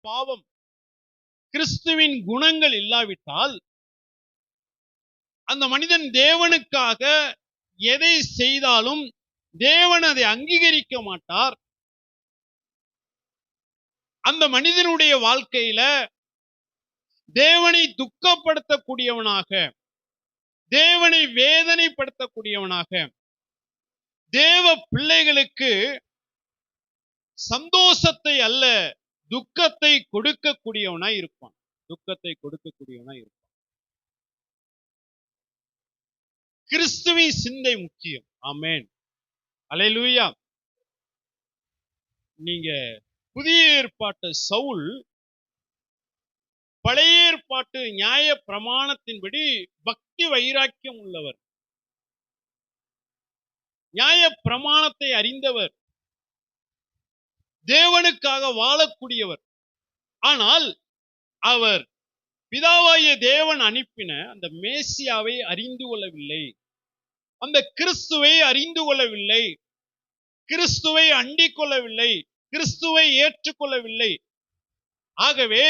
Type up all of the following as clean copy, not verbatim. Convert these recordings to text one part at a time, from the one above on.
பாவம், கிறிஸ்துவின் குணங்கள் இல்லாவிட்டால் அந்த மனிதன் தேவனுக்காக எதை செய்தாலும் தேவன் அதை அங்கீகரிக்க மாட்டார். அந்த மனிதனுடைய வாழ்க்கையில தேவனை துக்கப்படுத்தக்கூடியவனாக, தேவனை வேதனைப்படுத்தக்கூடியவனாக, தேவ பிள்ளைகளுக்கு சந்தோஷத்தை அல்ல துக்கத்தை கொடுக்கக்கூடியவனாய் இருப்பான். துக்கத்தை கொடுக்கக்கூடியவனாய் இருப்பான். கிறிஸ்துவின் சிந்தை முக்கியம். ஆமென். அல்லேலூயா. நீங்க புதிய ஏற்பாட்டு சவுல் பழைய ஏற்பாட்டு நியாய பிரமாணத்தின்படி பக்தி வைராக்கியம் உள்ளவர், நியாய பிரமாணத்தை அறிந்தவர், தேவனுக்காக வாழக்கூடியவர். ஆனால் அவர் பிதாவாகிய தேவன் அனுப்பின அந்த மேசியாவை அறிந்து கொள்ளவில்லை, அந்த கிறிஸ்துவை அறிந்து கொள்ளவில்லை, கிறிஸ்துவை அண்டிக் கொள்ளவில்லை, கிறிஸ்துவை ஏற்றுக்கொள்ளவில்லை. ஆகவே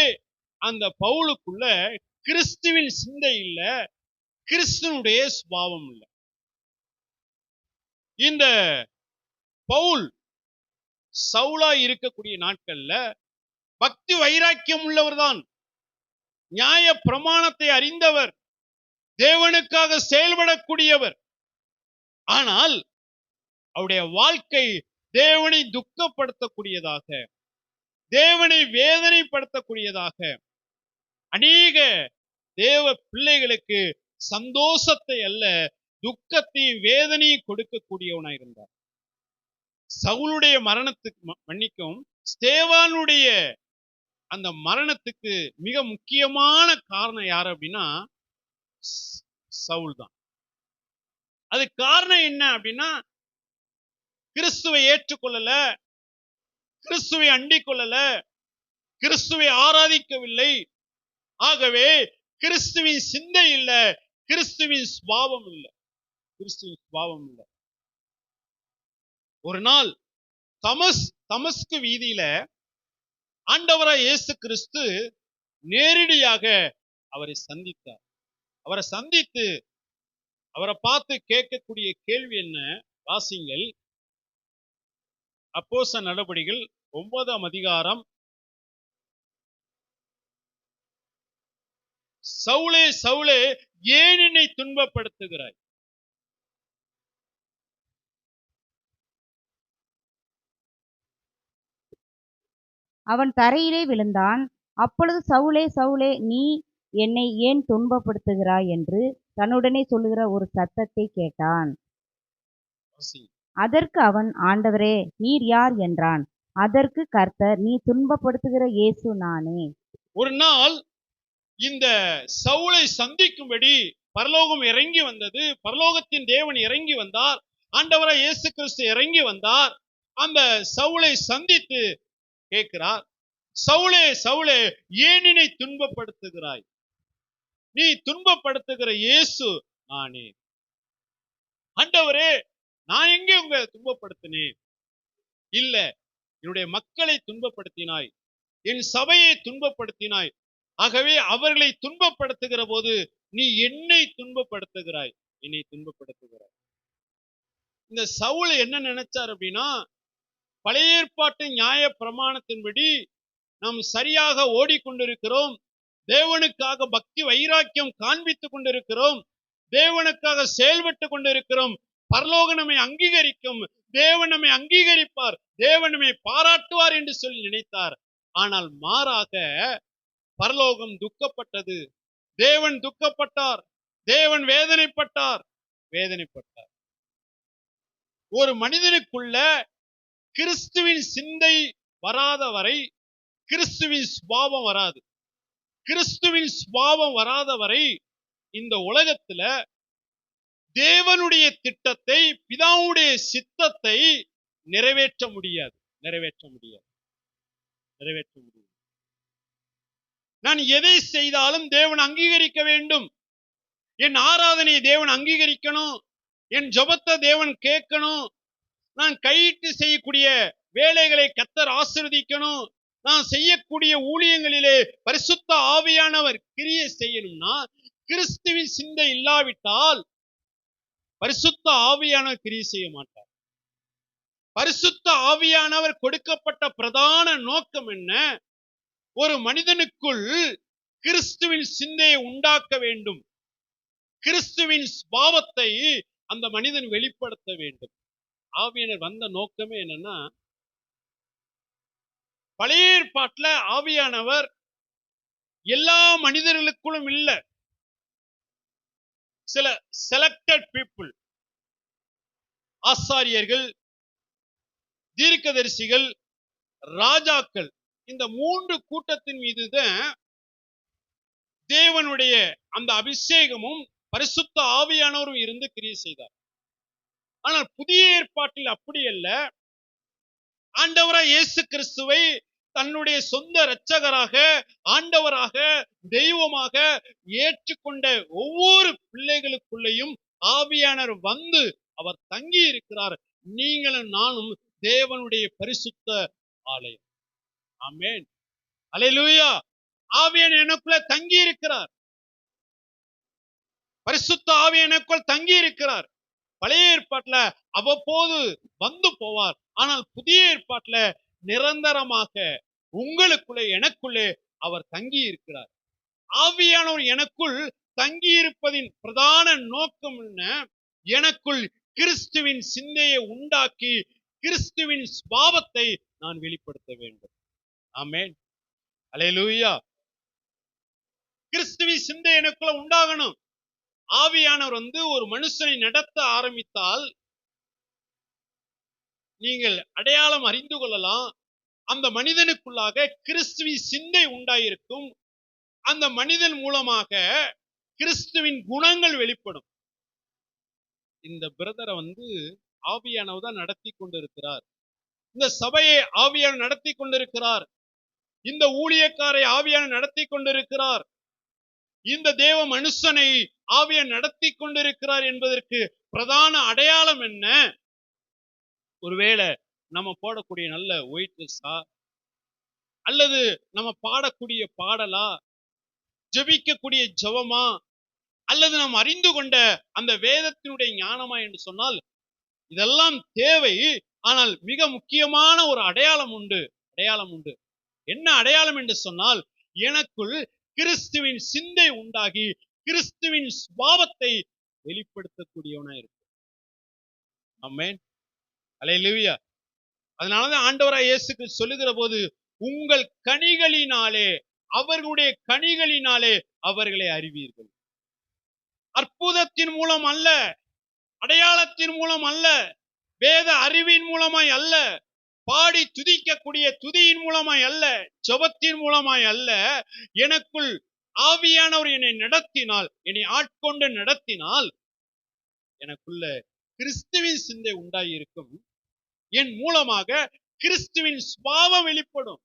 அந்த பவுலுக்குள்ள கிறிஸ்துவின் சிந்தை இல்ல, கிறிஸ்துவனுடைய சுபாவம் இல்லை. இந்த பவுல் சவுலா இருக்கக்கூடிய நாட்கள்ல பக்தி வைராக்கியம் உள்ளவர் தான், நியாய பிரமாணத்தை அறிந்தவர், தேவனுக்காக செயல்படக்கூடியவர். ஆனால் அவருடைய வாழ்க்கை தேவனை துக்கப்படுத்தக்கூடியதாக, தேவனை வேதனைப்படுத்தக்கூடியதாக, அநேக தேவ பிள்ளைகளுக்கு சந்தோஷத்தை அல்ல துக்கத்தையும் வேதனையும் கொடுக்கக்கூடியவனாய் இருந்தார். சவுலுடைய மரணத்துக்கு மன்னிக்கும், ஸ்தேவானுடைய அந்த மரணத்துக்கு மிக முக்கியமான காரணம் யார் அப்படின்னா சவுல் தான். அது காரணம் என்ன அப்படின்னா, கிறிஸ்துவை ஏற்றுக்கொள்ளல, கிறிஸ்துவை அண்டிக் கொள்ளல, கிறிஸ்துவை ஆராதிக்கவில்லை. ஆகவே கிறிஸ்துவின் சிந்தை இல்ல, கிறிஸ்துவின் சுபாவம் இல்லை, கிறிஸ்துவின் சுபாவம் இல்லை. ஒரு நாள் தமஸ்கு வீதியில ஆண்டவராய் இயேசு கிறிஸ்து நேரடியாக அவரை சந்தித்தார். அவரை சந்தித்து அவரை பார்த்து கேட்கக்கூடிய கேள்வி என்ன? வாசிங்கள். அப்போஸ்தலர் நடபடிகள் 9ஆம் அதிகாரம். சவுலே சவுலே ஏன் என்னை துன்பப்படுத்துகிறாய்? அவன் தரையிலே விழுந்தான். அப்பொழுது சவுலே சவுலே நீ என்னை ஏன் துன்பப்படுத்துகிறாய் என்று தன்னுடனே சொல்லுகிற ஒரு சத்தத்தை கேட்டான். அதற்கு அவன், ஆண்டவரே நீர் யார் என்றான். அதற்கு கர்த்தர், நீ துன்பப்படுத்துகிற இயேசு நானே. ஒரு நாள் இந்த சவுலை சந்திக்கும்படி பரலோகம் இறங்கி வந்தது. பரலோகத்தின் தேவன் இறங்கி வந்தார், ஆண்டவராய் இயேசு கிறிஸ்து இறங்கி வந்தார். அந்த சவுலை சந்தித்து கேட்கிறார், சவுலே சவுலே ஏன் என்னை துன்பப்படுத்துகிறாய்? நீ துன்பப்படுத்துகிற இயேசு நானே. ஆண்டவரே நான் எங்கே உங்களை துன்பப்படுத்தினேன்? இல்ல, என்னுடைய மக்களை துன்பப்படுத்தினாய், என் சபையை துன்பப்படுத்தினாய். ஆகவே அவர்களை துன்பப்படுத்துகிற போது நீ என்னை துன்பப்படுத்துகிறாய், என்னை துன்பப்படுத்துகிறாய். இந்த சவுல் என்ன நினைச்சார் அப்படின்னா, பழைய ஏற்பாட்டு நியாய பிரமாணத்தின்படி நாம் சரியாக ஓடிக்கொண்டிருக்கிறோம், தேவனுக்காக பக்தி வைராக்கியம் காண்பித்துக் கொண்டிருக்கிறோம், தேவனுக்காக செயல்பட்டு கொண்டிருக்கிறோம், பரலோகம் நம்மை அங்கீகரிக்கும், தேவன் நம்மை அங்கீகரிப்பார், தேவன் நம்மை பாராட்டுவார் என்று சொல்லி நினைத்தார். ஆனால் மாறாக பரலோகம் துக்கப்பட்டது, தேவன் துக்கப்பட்டார், தேவன் வேதனைப்பட்டார், வேதனைப்பட்டார். ஒரு மனிதனுக்குள்ள கிறிஸ்துவின் சிந்தை வராத வரை கிறிஸ்துவின் சுபாவம் வராது. கிறிஸ்துவின் சுபாவம் வராத வரை இந்த உலகத்துல தேவனுடைய திட்டத்தை, பிதாவுடைய சித்தத்தை நிறைவேற்ற முடியாது, நிறைவேற்ற முடியாது, நிறைவேற்ற முடியாது. நான் எதை செய்தாலும் தேவன் அங்கீகரிக்க வேண்டும், என் ஆராதனையை தேவன் அங்கீகரிக்கணும், என் ஜெபத்தை தேவன் கேட்கணும், நான் கையிட்டு செய்யக்கூடிய வேலைகளை கர்த்தர் ஆசீர்வதிக்கணும், நான் செய்யக்கூடிய ஊழியங்களிலே பரிசுத்த ஆவியானவர் கிரியை செய்யணும்னா கிறிஸ்துவின் சிந்தை இல்லாவிட்டால் பரிசுத்த ஆவியானவர் கிரியை செய்ய மாட்டார். பரிசுத்த ஆவியானவர் கொடுக்கப்பட்ட பிரதான நோக்கம் என்ன? ஒரு மனிதனுக்குள் கிறிஸ்துவின் சிந்தையை உண்டாக்க வேண்டும். கிறிஸ்துவின் சுபாவத்தை அந்த மனிதன் வெளிப்படுத்த வேண்டும். ஆவியானவர் வந்த நோக்கமே என்னன்னா, பழைய ஏற்பாட்டுல ஆவியானவர் எல்லா மனிதர்களுக்குள்ளும் இல்ல, சில செலக்டட் பீப்புள், ஆசாரியர்கள், தீர்க்கதரிசிகள், ராஜாக்கள், இந்த 3 கூட்டத்தின் மீதுதான் தேவனுடைய அந்த அபிஷேகமும் பரிசுத்த ஆவியானவரும் இருந்து கிரியை செய்தார். ஆனால் புதிய ஏற்பாட்டில் அப்படி அல்ல. ஆண்டவராய் இயேசு கிறிஸ்துவை தன்னுடைய சொந்த இரட்சகராக, ஆண்டவராக, தெய்வமாக ஏற்றுக்கொண்ட ஒவ்வொரு பிள்ளைகளுக்குள்ளேயும் ஆவியானவர் வந்து அவர் தங்கி இருக்கிறார். நீங்களும் நானும் தேவனுடைய பரிசுத்த ஆலயம். ஆமென், அல்லேலூயா. ஆவியானவர் எனக்குள்ள தங்கி இருக்கிறார். பரிசுத்த ஆவியானவர் எனக்குள் தங்கி இருக்கிறார். பழைய ஏற்பாட்டுல அவ்வப்போது வந்து போவார். ஆனால் புதிய ஏற்பாட்டுல நிரந்தரமாக உங்களுக்குள்ளே எனக்குள்ளே அவர் தங்கி இருக்கிறார். ஆவியானவர் எனக்குள் தங்கி இருப்பதின் பிரதான நோக்கம் என்ன? எனக்குள் கிறிஸ்துவின் சிந்தையை உண்டாக்கி கிறிஸ்துவின் சுபாவத்தை நான் வெளிப்படுத்த வேண்டும். ஆமென், அல்லேலூயா. கிறிஸ்துவின் சிந்தை எனக்குள்ள உண்டாகணும். ஆவியானவர் வந்து ஒரு மனுஷனை நடத்த ஆரம்பித்தால் நீங்கள் அடையாளம் அறிந்து கொள்ளலாம். அந்த மனிதனுக்குள்ளாக கிறிஸ்துவின் சிந்தை உண்டாயிருக்கும். அந்த மனிதன் மூலமாக கிறிஸ்துவின் குணங்கள் வெளிப்படும். இந்த பிரதரை வந்து ஆவியானவர் தான் நடத்தி கொண்டிருக்கிறார். இந்த சபையை ஆவியானவர் நடத்தி கொண்டிருக்கிறார். இந்த ஊழியக்காரை ஆவியானவர் நடத்தி கொண்டிருக்கிறார். இந்த தேவ மனுஷனை ஆவியானவர் நடத்தி கொண்டிருக்கிறார் என்பதற்கு பிரதான அடையாளம் என்ன? ஒருவேளை நம்ம போடக்கூடிய நல்ல ஒயிட் ட்ரெஸ்ஸா, அல்லது நம்ம பாடக்கூடிய பாடலா, ஜெபிக்கக்கூடிய ஜெபமா, அல்லது நாம் அறிந்து கொண்ட அந்த வேதத்தினுடைய ஞானமா என்று சொன்னால் இதெல்லாம் தேவை. ஆனால் மிக முக்கியமான ஒரு அடையாளம் உண்டு. என்ன அடையாளம் என்று சொன்னால், எனக்குள் கிறிஸ்துவின் சிந்தை உண்டாகி கிறிஸ்துவின் சுபாவத்தை வெளிப்படுத்தக்கூடியவனா இருக்கு. ஆமென், அல்லேலூயா. அதனாலதான் ஆண்டவராய் இயேசு கிறிஸ்து சொல்லுகிற போது, உங்கள் கனிகளினாலே, அவர்களுடைய கனிகளினாலே அவர்களை அறிவீர்கள். அற்புதத்தின் மூலம் அல்ல, அடையாளத்தின் மூலம் அல்ல, வேத அறிவின் மூலமாய் அல்ல, பாடி துதிக்கக்கூடிய துதியின் மூலமாய் அல்ல, ஜெபத்தின் மூலமாய் அல்ல. எனக்குள் ஆவியானவர் என்னை நடத்தினால், என்னை ஆட்கொண்டு நடத்தினால் எனக்குள்ள கிறிஸ்துவின் சிந்தை உண்டாயிருக்கும். என் மூலமாக கிறிஸ்துவின் சுபாவம் வெளிப்படும்.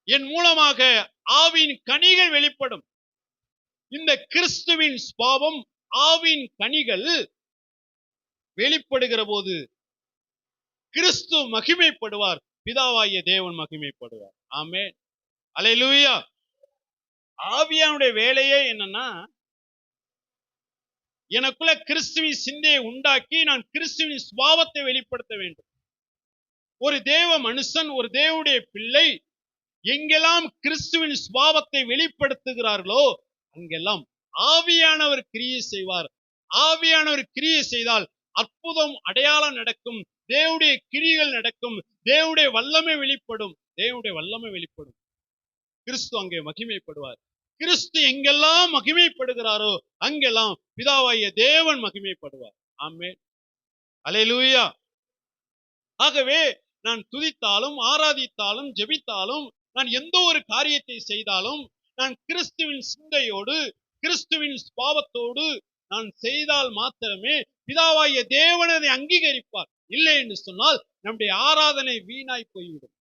என் மூலமாக ஆவியின் கனிகள் வெளிப்படும். இந்த கிறிஸ்துவின் சுபாவம், ஆவியின் கனிகள் வெளிப்படுகிற போது கிறிஸ்து மகிமைப்படுவார், பிதாவாகிய தேவன் மகிமைப்படுவார். ஆமென், அல்லேலூயா. ஆவியானுடைய வேலையே என்னன்னா, எனக்குள்ள கிறிஸ்துவின் சிந்தையை உண்டாக்கி நான் கிறிஸ்துவின் சுபாவத்தை வெளிப்படுத்த வேண்டும். ஒரு தேவ மனுஷன், ஒரு தேவனுடைய பிள்ளை எங்கெல்லாம் கிறிஸ்துவின் சுபாவத்தை வெளிப்படுத்துகிறார்களோ அங்கெல்லாம் ஆவியானவர் கிரியை செய்வார். ஆவியானவர் கிரியை செய்தால் அற்புதம், அடையாளம் நடக்கும், தேவனுடைய கிரிகள் நடக்கும், தேவனுடைய வல்லமை வெளிப்படும். கிறிஸ்து அங்கே மகிமைப்படுவார். கிறிஸ்து எங்கெல்லாம் மகிமைப்படுகிறாரோ அங்கெல்லாம் பிதாவாகிய தேவன் மகிமைப்படுவார். ஆமென், அல்லேலூயா. ஆகவே நான் துதித்தாலும், ஆராதித்தாலும், ஜெபித்தாலும், நான் எந்த ஒரு காரியத்தை செய்தாலும் நான் கிறிஸ்துவின் சிந்தையோடு, கிறிஸ்துவின் சுபாவத்தோடு நான் செய்தால் மாத்திரமே பிதாவாகிய தேவன் அதை அங்கீகரிப்பார். இல்லை என்று சொன்னால் நம்முடைய ஆராதனை வீணாய் போய்விடும்.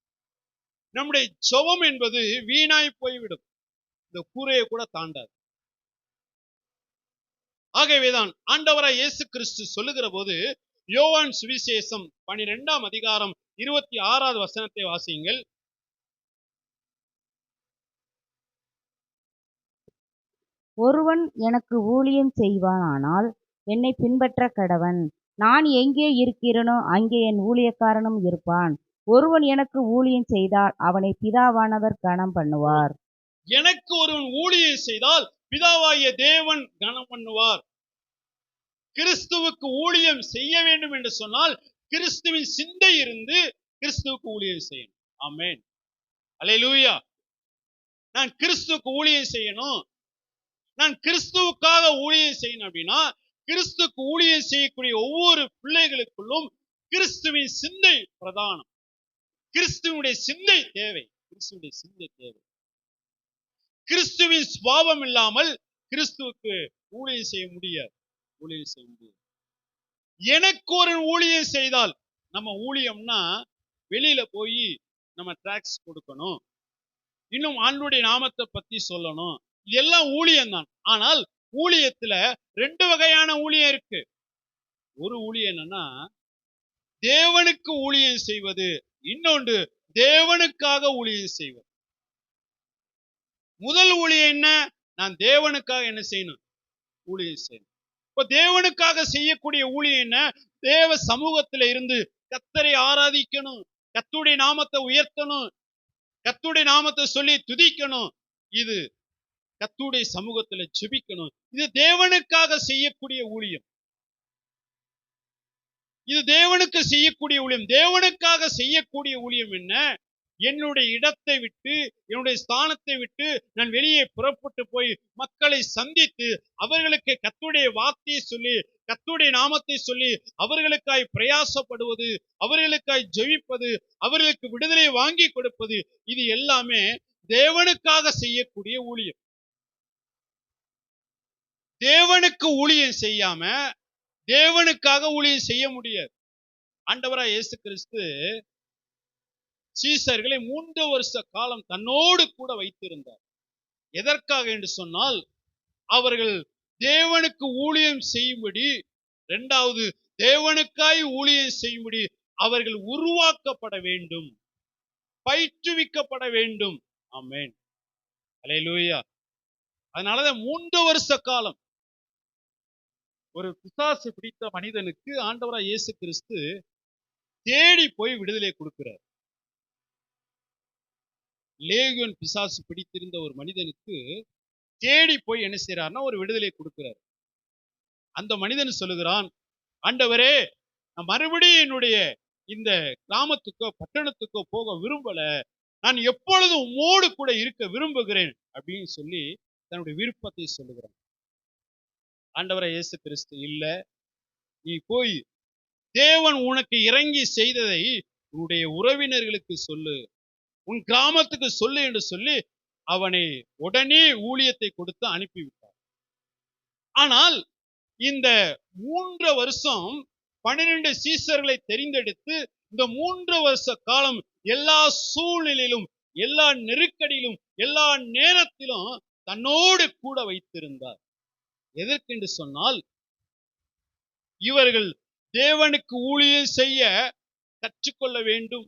நம்முடைய ஜெபம் என்பது வீணாய் போய்விடும். இந்த கூரையை கூட தாண்டாது. ஆகவேதான் ஆண்டவராய் இயேசு கிறிஸ்து சொல்லுகிற போது, யோவான் சுவிசேஷம் 12ஆம் அதிகாரம் 26வது வசனத்தை வாசியுங்கள். ஒருவன் எனக்கு ஊழியம் செய்வானானால் என்னை பின்பற்றக் கடவன். நான் எங்கே இருக்கிறேனோ அங்கே என் ஊழியக்காரனும் இருப்பான். ஒருவன் எனக்கு ஊழியம் செய்தால் அவனை பிதாவானவர் கனம் பண்ணுவார். எனக்கு ஒருவன் ஊழியம் செய்தால் பிதாவாகிய தேவன் கனம் பண்ணுவார். கிறிஸ்துவுக்கு ஊழியம் செய்ய வேண்டும் என்று சொன்னால் கிறிஸ்துவின் சிந்தை இருந்து கிறிஸ்துவுக்கு ஊழியம் செய்யணும். ஆமென். அல்லேலூயா. நான் கிறிஸ்துவுக்கு ஊழியம் செய்யணும், நான் கிறிஸ்துவுக்காக ஊழியம் செய்யணும் அப்படின்னா கிறிஸ்துவுக்கு ஊழியம் செய்யக்கூடிய ஒவ்வொரு பிள்ளைகளுக்குள்ளும் கிறிஸ்துவின் சிந்தை பிரதானம். கிறிஸ்துவனுடைய சிந்தை தேவை. கிறிஸ்துவனுடைய சிந்தை தேவை. கிறிஸ்துவின் சுபாவம் இல்லாமல் கிறிஸ்துவுக்கு ஊழியம் செய்ய முடியாது. ஊழியம் செய்ய முடியாது. எனக்கு ஒரு ஊழியம் செய்தால், நம்ம ஊழியம்னா வெளியில போய் நம்ம டாக்ஸ் கொடுக்கணும், இன்னும் ஆண்டவருடைய நாமத்தை பத்தி சொல்லணும், இதெல்லாம் ஊழியம் தான். ஆனால் ஊழியத்துல ரெண்டு வகையான ஊழியம் இருக்கு. ஒரு ஊழியம் என்னன்னா தேவனுக்கு ஊழியம் செய்வது, இன்னொன்று தேவனுக்காக ஊழியம் செய்வது. முதல் ஊழியம் என்ன? நான் தேவனுக்காக என்ன செய்யணும்? ஊழியம் செய்யணும். இப்ப தேவனுக்காக செய்யக்கூடிய ஊழியம் என்ன? தேவ சமூகத்தில இருந்து கர்த்தரை ஆராதிக்கணும், கர்த்தருடைய நாமத்தை உயர்த்தணும், கர்த்தருடைய நாமத்தை சொல்லி துதிக்கணும், இது கர்த்தருடைய சமூகத்துல ஜெபிக்கணும். இது தேவனுக்காக செய்யக்கூடிய ஊழியம். இது தேவனுக்கு செய்யக்கூடிய ஊழியம். தேவனுக்காக செய்யக்கூடிய ஊழியம் என்ன? என்னுடைய இடத்தை விட்டு, என்னுடைய ஸ்தானத்தை விட்டு நான் வெளியே புறப்பட்டு போய் மக்களை சந்தித்து அவர்களுக்கு கர்த்தருடைய வார்த்தையை சொல்லி, கர்த்தருடைய நாமத்தை சொல்லி அவர்களுக்காய் பிரயாசப்படுவது, அவர்களுக்காய் ஜெபிப்பது, அவர்களுக்கு விடுதலை வாங்கி கொடுப்பது, இது எல்லாமே தேவனுக்காக செய்யக்கூடிய ஊழியம். தேவனுக்கு ஊழியம் செய்யாம தேவனுக்காக ஊழியம் செய்ய முடியாது. ஆண்டவராய் இயேசு கிறிஸ்து சீசர்களை 3 வருஷ காலம் தன்னோடு கூட வைத்திருந்தார். எதற்காக என்று சொன்னால் அவர்கள் தேவனுக்கு ஊழியம் செய்யும்படி, இரண்டாவது தேவனுக்காய் ஊழியம் செய்யும்படி அவர்கள் உருவாக்கப்பட வேண்டும், பயிற்றுவிக்கப்பட வேண்டும். ஆமென். அல்லேலூயா. அதனாலதான் 3 வருஷ காலம் ஒரு பிசாசு பிடித்த மனிதனுக்கு ஆண்டவராய் இயேசு கிறிஸ்து தேடி போய் விடுதலை கொடுக்கிறார். லேகியோன் பிசாசு பிடித்திருந்த ஒரு மனிதனுக்கு தேடி போய் என்ன செய்யறாருன்னா ஒரு விடுதலை கொடுக்கிறார். அந்த மனிதன் சொல்லுகிறான், ஆண்டவரே, நான் மறுபடியும் என்னுடைய இந்த கிராமத்துக்கோ பட்டணத்துக்கோ போக விரும்பல, நான் எப்பொழுதும் உம்மோடு கூட இருக்க விரும்புகிறேன் அப்படின்னு சொல்லி தன்னுடைய விருப்பத்தை சொல்லுகிறான். ஆண்டவராய் இயேசு கிறிஸ்து, இல்ல, நீ போய் தேவன் உனக்கு இறங்கி செய்ததை உன்னுடைய உறவினர்களுக்கு சொல்லு, உன் கிராமத்துக்கு சொல்லு என்று சொல்லி அவனை உடனே ஊழியத்தை கொடுத்து அனுப்பிவிட்டார். ஆனால் இந்த 3 வருஷம் 12 சீசர்களை தெரிந்தெடுத்து இந்த 3 வருஷ காலம் எல்லா சூழ்நிலையிலும், எல்லா நெருக்கடியிலும், எல்லா நேரத்திலும் தன்னோடு கூட வைத்திருந்தார். எதற்கென்று சொன்னால் இவர்கள் தேவனுக்கு ஊழியம் செய்ய கற்றுக்கொள்ள வேண்டும்,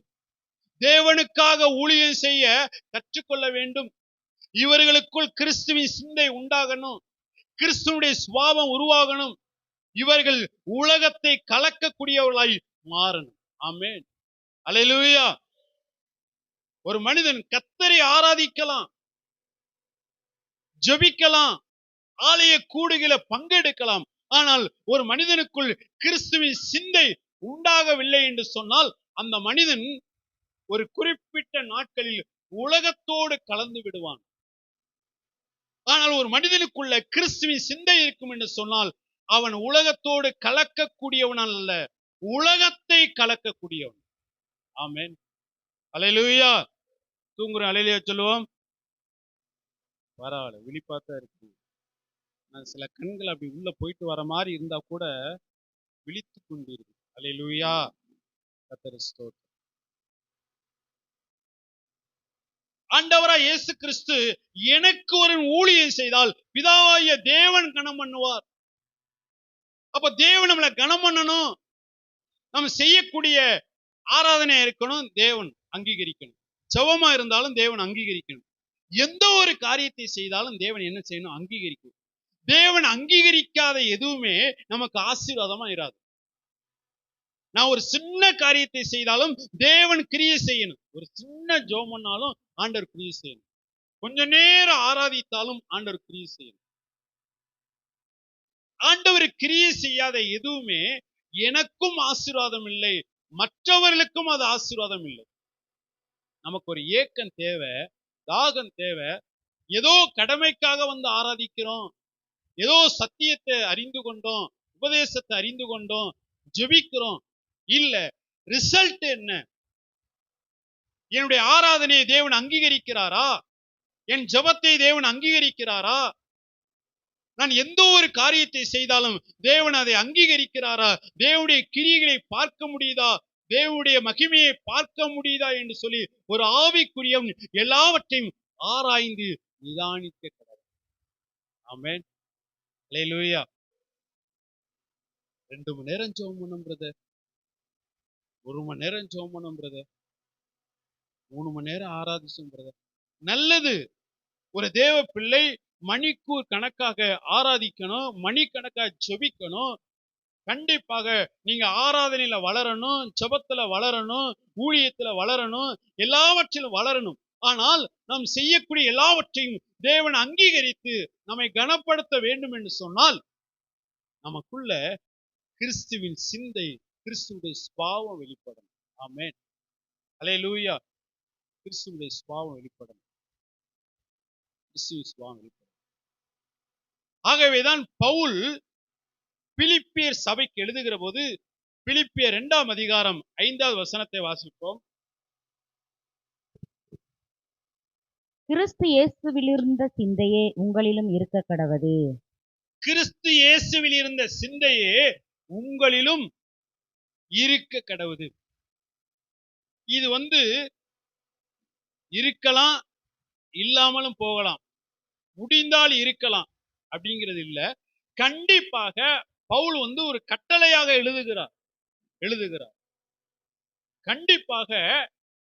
தேவனுக்காக ஊழியம் செய்ய கற்றுக்கொள்ள வேண்டும். இவர்களுக்குள் கிறிஸ்துவின் சிந்தை உண்டாகணும், கிறிஸ்துவுடைய சுபாவம் உருவாகணும், இவர்கள் உலகத்தை கலக்கக்கூடியவர்களாய் மாறணும். ஆமென். அல்லேலூயா. ஒரு மனிதன் கர்த்தரை ஆராதிக்கலாம், ஜெபிக்கலாம், ஆலய கூடுகையில பங்கெடுக்கலாம். ஆனால் ஒரு மனிதனுக்குள் கிறிஸ்துவின் சிந்தை உண்டாகவில்லை என்று சொன்னால் அந்த மனிதன் ஒரு குறிப்பிட்ட நாட்களில் உலகத்தோடு கலந்து விடுவான். ஆனால் ஒரு மனிதனுக்குள்ள கிறிஸ்துவின் சிந்தை இருக்கும் என்று சொன்னால் அவன் உலகத்தோடு கலக்கக்கூடியவன் அல்ல, உலகத்தை கலக்கக்கூடியவன். ஆமென். அல்லேலூயா. தூங்குற அல்லேலூயா சொல்லுவோம். பரவாயில்ல, விழிப்பாத்தான் இருக்கு. சில கண்கள் அப்படி உள்ள போயிட்டு வர மாதிரி இருந்தா கூட விழித்து கொண்டிருக்கு. அல்லேலூயா. கர்த்தருக்கு ஸ்தோத்திரம். ஆண்டவராய் இயேசு கிறிஸ்து எனக்கு ஒரு ஊழியம் செய்தால் பிதாவாகிய தேவன் கனம் பண்ணுவார். அப்ப தேவன் நம்மளை கனம் பண்ணணும், நம்ம செய்யக்கூடிய ஆராதனை இருக்கணும், தேவன் அங்கீகரிக்கணும். ஜெபமா இருந்தாலும் தேவன் அங்கீகரிக்கணும். எந்த ஒரு காரியத்தை செய்தாலும் தேவன் என்ன செய்யணும்? அங்கீகரிக்கணும். தேவன் அங்கீகரிக்காத எதுவுமே நமக்கு ஆசீர்வாதமா இராது. நான் ஒரு சின்ன காரியத்தை செய்தாலும் தேவன் கிரியை செய்யணும். ஒரு சின்ன ஜெபம் பண்ணாலும் ஆண்டவர் கிரியை செய்யணும். கொஞ்ச நேரம் ஆராதித்தாலும் ஆண்டவர் கிரியை செய்யணும். ஆண்டவர் கிரியை செய்யாத எதுவுமே எனக்கும் ஆசீர்வாதம் இல்லை, மற்றவர்களுக்கும் அது ஆசீர்வாதம் இல்லை. நமக்கு ஒரு ஏக்கம் தேவை, தாகம் தேவை. ஏதோ கடமைக்காக வந்து ஆராதிக்கிறோம், ஏதோ சத்தியத்தை அறிந்து கொண்டோம், உபதேசத்தை அறிந்து கொண்டோம், ஜெபிக்கிறோம். இல்ல, ரிசல்ட் என்ன? என்னுடைய ஆராதனையை தேவன் அங்கீகரிக்கிறாரா? என் ஜெபத்தை தேவன் அங்கீகரிக்கிறாரா? நான் எந்த ஒரு காரியத்தை செய்தாலும் தேவன் அதை அங்கீகரிக்கிறாரா? தேவனுடைய கிரியைகளை பார்க்க முடியுதா? தேவனுடைய மகிமையை பார்க்க முடியுதா என்று சொல்லி ஒரு ஆவிக்குரியவன் எல்லாவற்றையும் ஆராய்ந்து நிதானிக்க கடவுள். ஆமென். அல்லேலூயா. 2 மணி நேரம் ஜெபம் பண்ணும் பிரதர், 1 மணி நேரம் ஜெபம் பண்ணும் பிரதர், 3 மணி நேரம் ஆராதிச்சோம் பிரதர். நல்லது. ஒரு தேவ பிள்ளை மணிக்கூர் கணக்காக ஆராதிக்கணும், மணிக்கணக்காக ஜெபிக்கணும். கண்டிப்பாக நீங்க ஆராதனையில வளரணும், ஜெபத்துல வளரணும், ஊழியத்துல வளரணும், எல்லாவற்றிலும் வளரணும். ஆனால் நாம் செய்யக்கூடிய எல்லாவற்றையும் தேவன் அங்கீகரித்து நம்மை கனப்படுத்த வேண்டும் என்று சொன்னால் நமக்குள்ள கிறிஸ்துவின் சிந்தை, கிறிஸ்துவுடைய சுபாவம் வெளிப்படும். ஆமென். அல்லேலூயா. கிறிஸ்துவுடைய சுபாவம் வெளிப்படும். கிறிஸ்துவின் சுபாவம் வெளிப்படும். ஆகவேதான் பவுல் பிலிப்பியர் சபைக்கு எழுதுகிற போது பிலிப்பியர் 2ஆம் அதிகாரம் 5வது வசனத்தை வாசிப்போம். கிறிஸ்து இயேசுவில் இருந்த சிந்தையே உங்களிலும் இருக்க கடவது. கிறிஸ்து இயேசுவில் இருந்த சிந்தையே உங்களிலும் இருக்க கடவுது. இது இருக்கலாம், இல்லாமலும் போகலாம், முடிந்தால் இருக்கலாம் அப்படிங்கிறது இல்ல. கண்டிப்பாக பவுல் ஒரு கட்டளையாக எழுதுகிறார். கண்டிப்பாக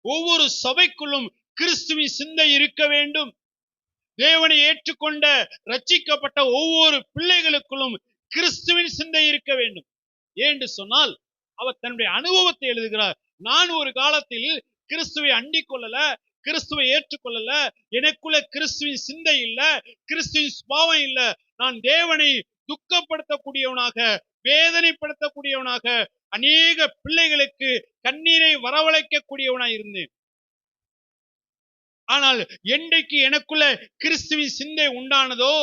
ஒவ்வொரு சபைக்குள்ளும் கிறிஸ்துவின் சிந்தை இருக்க வேண்டும். தேவனை ஏற்றுக்கொண்ட ரட்சிக்கப்பட்ட ஒவ்வொரு பிள்ளைகளுக்குள்ளும் கிறிஸ்துவின் சிந்தை இருக்க வேண்டும். ஏன்னு சொன்னால் அவர் தன்னுடைய அனுபவத்தை எழுதுகிறார். நான் ஒரு காலத்தில் கிறிஸ்துவை அண்டிக் கொள்ளல, கிறிஸ்துவை ஏற்றுக்கொள்ளல, எனக்குள்ள கிறிஸ்துவின் சிந்தை இல்ல, கிறிஸ்துவின் சுபாவம் இல்ல. நான் தேவனை துக்கப்படுத்தக்கூடியவனாக, வேதனைப்படுத்தக்கூடியவனாக, அநேக பிள்ளைகளுக்கு கண்ணீரை வரவழைக்கக்கூடியவனாய் இருந்தேன். ஆனால் என்றைக்கு எனக்குள்ள கிறிஸ்துவின் சிந்தை உண்டானதோ,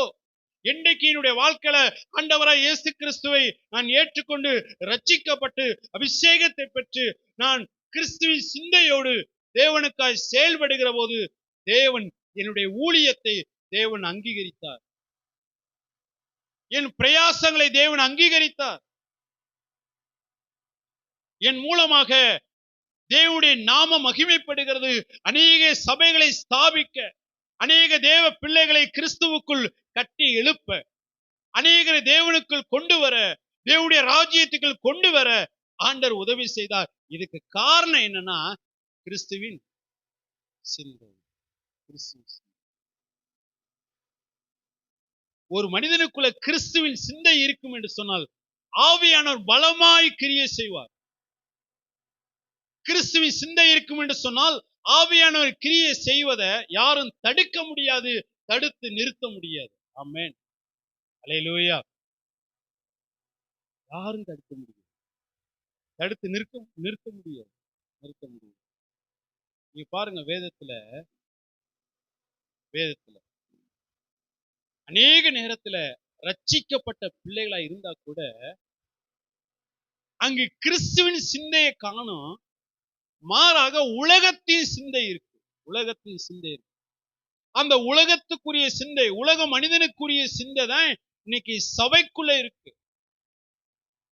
என்றைக்கு என்னுடைய வாழ்க்கையில ஆண்டவராய் இயேசு கிறிஸ்துவை நான் ஏற்றுக்கொண்டு ரட்சிக்கப்பட்டு அபிஷேகத்தை பெற்று நான் கிறிஸ்துவின் சிந்தையோடு தேவனுக்காய் செயல்படுகிற போது தேவன் என்னுடைய ஊழியத்தை தேவன் அங்கீகரித்தார். என் பிரயாசங்களை தேவன் அங்கீகரித்தார். என் மூலமாக தேவனுடைய நாம மகிமைப்படுகிறது. அநேக சபைகளை ஸ்தாபிக்க, அநேக தேவ பிள்ளைகளை கிறிஸ்துவுக்குள் கட்டி எழுப்ப, அநேகரை தேவனுக்குள் கொண்டு வர, தேவனுடைய ராஜ்யத்துக்குள் கொண்டு வர ஆண்டவர் உதவி செய்தார். இதுக்கு காரணம் என்னன்னா கிறிஸ்துவின் சிந்தை. ஒரு மனிதனுக்குள்ள கிறிஸ்துவின் சிந்தை இருக்கும் என்று சொன்னால் ஆவியானவர் பலமாய் கிரியை செய்வார். கிறிஸ்துவின் சிந்தை இருக்கும் என்று சொன்னால் ஆவியானவர் கிரியை செய்வதை யாரும் தடுக்க முடியாது, தடுத்து நிறுத்த முடியாது. ஆமென். அல்லேலூயா. யாரும் தடுக்க முடியாது, தடுத்து நிறுத்த முடியாது. நீங்க பாருங்க, வேதத்துல அநேக நேரத்துல ரட்சிக்கப்பட்ட பிள்ளைகளா இருந்தா கூட அங்கு கிறிஸ்துவின் சிந்தையை காணும், மாறாக உலகத்தின் சிந்தை இருக்கு. அந்த உலகத்துக்குரிய சிந்தை, உலக மனிதனுக்குரிய சிந்தை தான் இன்னைக்கு சபைக்குள்ள இருக்கு.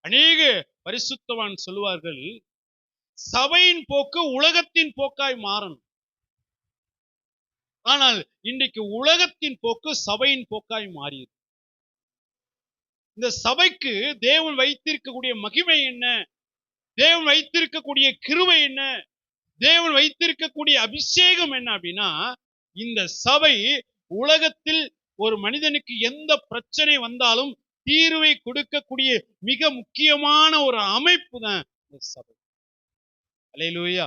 அநேக பரிசுத்தவான் சொல்லுவார்கள், சபையின் போக்கு உலகத்தின் போக்காய் மாறணும். ஆனால் இன்றைக்கு உலகத்தின் போக்கு சபையின் போக்காய் மாறியது. இந்த சபைக்கு தேவன் வைத்திருக்கக்கூடிய மகிமை என்ன, தேவன் வைத்திருக்கக்கூடிய கிருபை என்ன, தேவன் வைத்திருக்கக்கூடிய அபிஷேகம் என்ன அப்படின்னா, இந்த சபை உலகத்தில் ஒரு மனிதனுக்கு எந்த பிரச்சனை வந்தாலும் தீர்வை கொடுக்கக்கூடிய மிக முக்கியமான ஒரு அமைப்பு தான் சபை. அல்லேலூயா.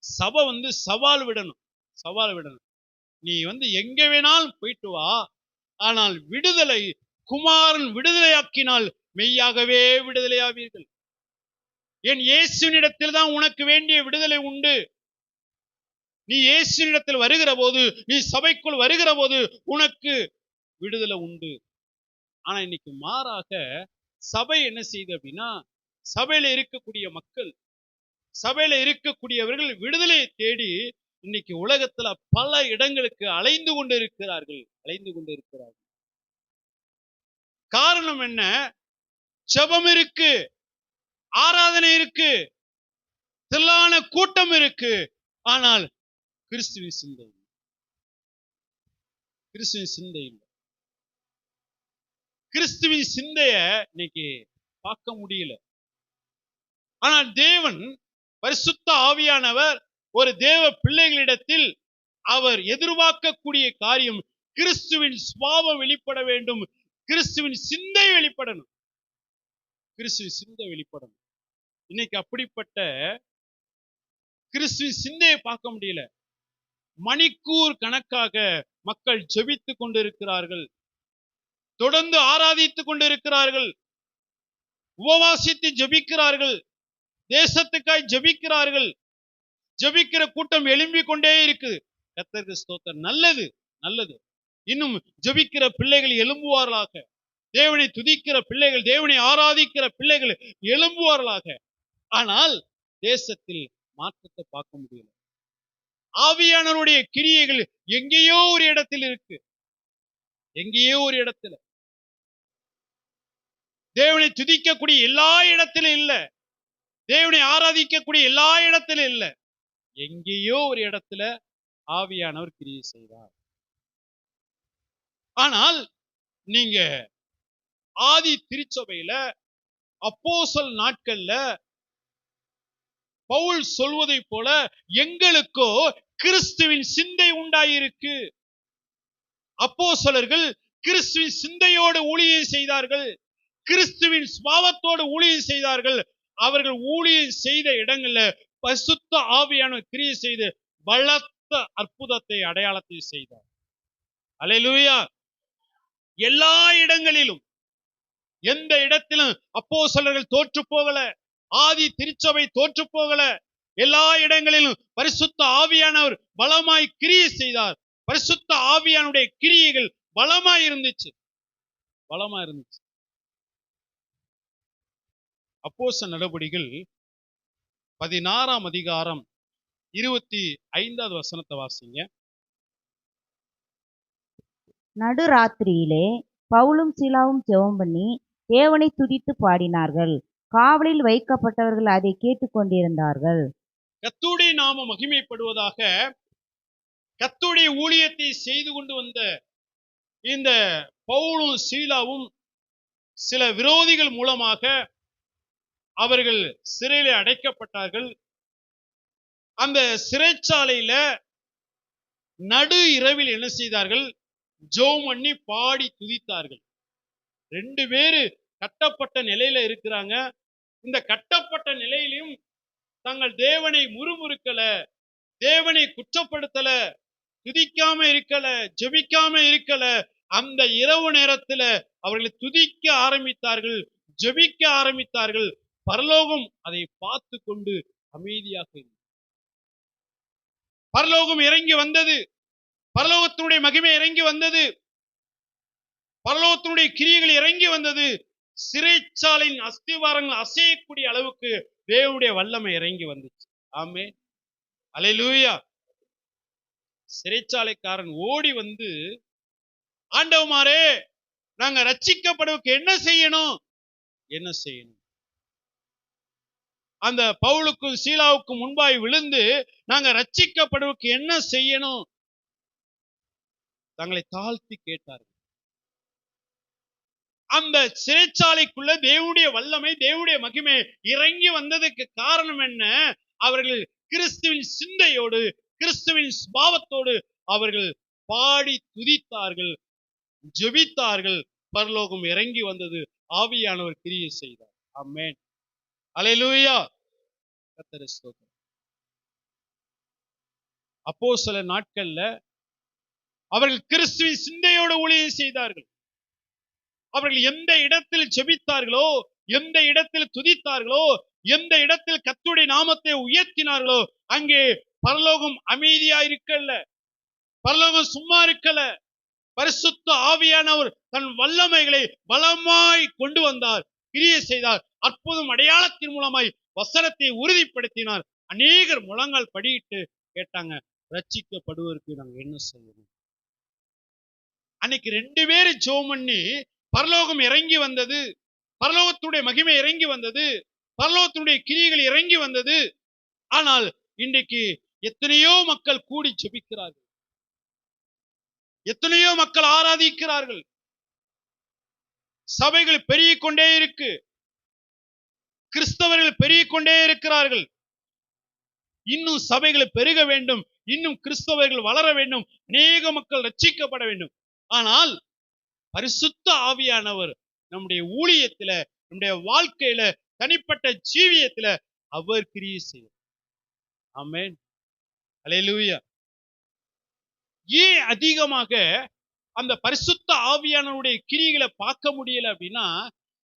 சபை சவால் விடணும். சவால் விடணும். நீ எங்க வேணாலும் போயிட்டு வா, ஆனால் விடுதலை குமாரன் விடுதலையாக்கினால் மெய்யாகவே விடுதலையாவீர்கள். என் இயேசுவினிடத்தில் தான் உனக்கு வேண்டிய விடுதலை உண்டு. நீ இயேசுவினிடத்தில் வருகிற போது, நீ சபைக்குள் வருகிற போது உனக்கு விடுதலை உண்டு. ஆனா இன்னைக்கு மாறாக சபை என்ன செய்யுது அப்படின்னா, சபையில இருக்கக்கூடிய மக்கள், சபையில இருக்கக்கூடியவர்கள் விடுதலையை தேடி இன்னைக்கு உலகத்துல பல இடங்களுக்கு அலைந்து கொண்டிருக்கிறார்கள். காரணம் என்ன? ஜெபம் இருக்கு, ஆராதனை இருக்கு, திரளான கூட்டம் இருக்கு, ஆனால் கிறிஸ்துவின் சிந்தை இல்லை. கிறிஸ்துவின் சிந்தை இல்லை. கிறிஸ்துவின் சிந்தைய இன்னைக்கு பார்க்க முடியல. ஆனால் தேவன் பரிசுத்த ஆவியானவர் ஒரு தேவ பிள்ளைகளிடத்தில் அவர் எதிர்பார்க்கக்கூடிய காரியம் கிறிஸ்துவின் சுபாவம் வெளிப்பட வேண்டும். கிறிஸ்துவின் சிந்தை வெளிப்படணும். கிறிஸ்துவின் சிந்தை வெளிப்படணும். இன்னைக்கு அப்படிப்பட்ட கிறிஸ்துவின் சிந்தையை பார்க்க முடியல. மணிக்கூர் கணக்காக மக்கள் ஜெபித்துக் கொண்டிருக்கிறார்கள், தொடர்ந்து ஆராதித்துக் கொண்டிருக்கிறார்கள், உபவாசித்து ஜெபிக்கிறார்கள், தேசத்துக்காய் ஜெபிக்கிறார்கள். ஜெபிக்கிற கூட்டம் எழும்பிக் கொண்டே இருக்கு. கர்த்தருக்கு ஸ்தோத்திரம். நல்லது, நல்லது. இன்னும் ஜெபிக்கிற பிள்ளைகள் எழும்புவார்களாக. தேவனை துதிக்கிற பிள்ளைகள், தேவனை ஆராதிக்கிற பிள்ளைகள் எழும்புவார்களாக. ஆனால் தேசத்தில் மாற்றத்தை பார்க்க முடியல. ஆவியானவருடைய கிரியைகள் எங்கேயோ ஒரு இடத்தில் இருக்கு. எங்கேயோ ஒரு இடத்துல. தேவனை துதிக்கக்கூடிய எல்லா இடத்திலும் இல்ல, தேவனை ஆராதிக்கக்கூடிய எல்லா இடத்திலும் இல்ல, எங்கேயோ ஒரு இடத்துல ஆவியானவர் கிரியை செய்வார். ஆனால் நீங்க ஆதி திருச்சபையில அப்போஸ்தலர் நாட்கள்ல பவுல் சொல்வதை போல எங்களுக்கோ கிறிஸ்துவின் சிந்தை உண்டாயிருக்கு. அப்போஸ்தலர்கள் கிறிஸ்துவின் சிந்தையோடு ஊழியம் செய்தார்கள், கிறிஸ்துவின் சுபாவத்தோடு ஊழியம் செய்தார்கள். அவர்கள் ஊழியம் செய்த இடங்கள்ல பரிசுத்த ஆவியானவர் கிரியை செய்து பலத்த அற்புதத்தை அடையாளத்தை செய்தார். அல்லேலூயா. எல்லா இடங்களிலும், எந்த இடத்திலும் அப்போஸ்தலர்கள் தோற்று போகல, ஆதி திருச்சபை தோற்று போகல. எல்லா இடங்களிலும் பரிசுத்த ஆவியானவர் பலமாய் கிரியை செய்தார். பரிசுத்த ஆவியானுடைய கிரியைகள் பலமாய் இருந்துச்சு. அப்போஸ்தலர் நடபடிகள் 16ஆம் அதிகாரம் 25வது வசனத்தை வாசிங்க. நடுராத்திரியிலே பவுலும் சீலாவும் ஜெபம் பண்ணி தேவனை துதித்து பாடினார்கள். காவலில் வைக்கப்பட்டவர்கள் அதை கேட்டுக்கொண்டிருந்தார்கள். கர்த்தருடைய நாமம் மகிமைப்படுவதாக. கர்த்தருடைய ஊழியத்தை செய்து கொண்டு வந்த இந்த பவுலும் சீலாவும் சில விரோதிகள் மூலமாக அவர்கள் சிறையிலே அடைக்கப்பட்டார்கள். அந்த சிறைச்சாலையில நடு இரவில் என்ன செய்தார்கள்? ஜெபம் பண்ணி பாடி துதித்தார்கள். 2 பேரு கட்டப்பட்ட நிலையில இருக்கிறாங்க. இந்த கட்டப்பட்ட நிலையிலும் தங்கள் தேவனை முறுமுறுக்கல, தேவனை குற்றப்படுத்தல, துதிக்காம இருக்கல, ஜெபிக்காம இருக்கல. அந்த இரவு நேரத்துல அவர்கள் துதிக்க ஆரம்பித்தார்கள், ஜெபிக்க ஆரம்பித்தார்கள். பரலோகம் அதை பார்த்து கொண்டு அமைதியாக இருந்தது. பரலோகம் இறங்கி வந்தது. பரலோகத்தினுடைய மகிமை இறங்கி வந்தது. பரலோகத்தினுடைய கிரியைகள் இறங்கி வந்தது. சிறைச்சாலையின் அஸ்திவாரங்கள் அசையக்கூடிய அளவுக்கு தேவனுடைய வல்லமை இறங்கி வந்துச்சு. ஆமென். அல்லேலூயா. சிறைச்சாலைக்காரன் ஓடி வந்து, ஆண்டவமாரே, நாங்க ரட்சிக்கப்படுவதற்கு என்ன செய்யணும்? அந்த பவுலுக்கும் சீலாவுக்கும் முன்பாய் விழுந்து, நாங்க ரட்சிக்கப்படுவதற்கு என்ன செய்யணும்? தங்களை தாழ்த்தி கேட்டார்கள். அந்த சிறைச்சாலைக்குள்ள தேவனுடைய வல்லமை, தேவனுடைய மகிமை இறங்கி வந்ததுக்கு காரணம் என்ன? அவர்கள் கிறிஸ்துவின் சிந்தையோடு, கிறிஸ்துவின் சுபாவத்தோடு அவர்கள் பாடி துதித்தார்கள், ஜெபித்தார்கள். பரலோகம் இறங்கி வந்தது, ஆவியானவர் கிரியை செய்தார். ஆமென். அல்லேலூயா. கர்த்தருக்கு ஸ்தோத்திரம். அப்போஸ்தலர் நாட்கள்ல அவர்கள் கிறிஸ்துவின் சிந்தையோடு ஊழியம் செய்தார்கள். அவர்கள் எந்த இடத்தில் ஜெபித்தார்களோ, எந்த இடத்தில் துதித்தார்களோ, எந்த இடத்தில் கர்த்தருடைய நாமத்தை உயர்த்தினார்களோ, அங்கே பரலோகம் அமைதியா இருக்கல்ல, பரலோகம் சும்மா இருக்கல. பரிசுத்த ஆவியானவர் தன் வல்லமைகளை பலமாய் கொண்டு வந்தார், கிரியை செய்தார். அற்புதம் அடையாளத்தின் மூலமாய் வசனத்தை உறுதிப்படுத்தினார். அநேகர் முழங்கால் படியிட்டு கேட்டாங்க, ரட்சிக்கப்படுவதற்கு நாங்க என்ன செய்யணும்? அன்னைக்கு 2 பேரு ஜெபம் பண்ணி பரலோகம் இறங்கி வந்தது, பரலோகத்துடைய மகிமை இறங்கி வந்தது, பரலோகத்துடைய கிரியைகள் இறங்கி வந்தது. ஆனால் இன்றைக்கு எத்தனையோ மக்கள் கூடி ஜெபிக்கிறார்கள், எத்தனையோ மக்கள் ஆராதிக்கிறார்கள். சபைகள் பெருகிக் கொண்டே இருக்கு, கிறிஸ்தவர்கள் பெருகிக் கொண்டே இருக்கிறார்கள். இன்னும் சபைகள் பெருக வேண்டும், இன்னும் கிறிஸ்தவர்கள் வளர வேண்டும், அநேக மக்கள் ரட்சிக்கப்பட வேண்டும். ஆனால் பரிசுத்த ஆவியானவர் நம்முடைய ஊழியத்துல, நம்முடைய வாழ்க்கையில, தனிப்பட்ட ஜீவியத்துல அவர் கிரியை செய்யும். ஆமென். அல்லேலூயா. ஏன் அதிகமாக அந்த பரிசுத்த ஆவியானவருடைய கிரியைகளை பார்க்க முடியல அப்படின்னா,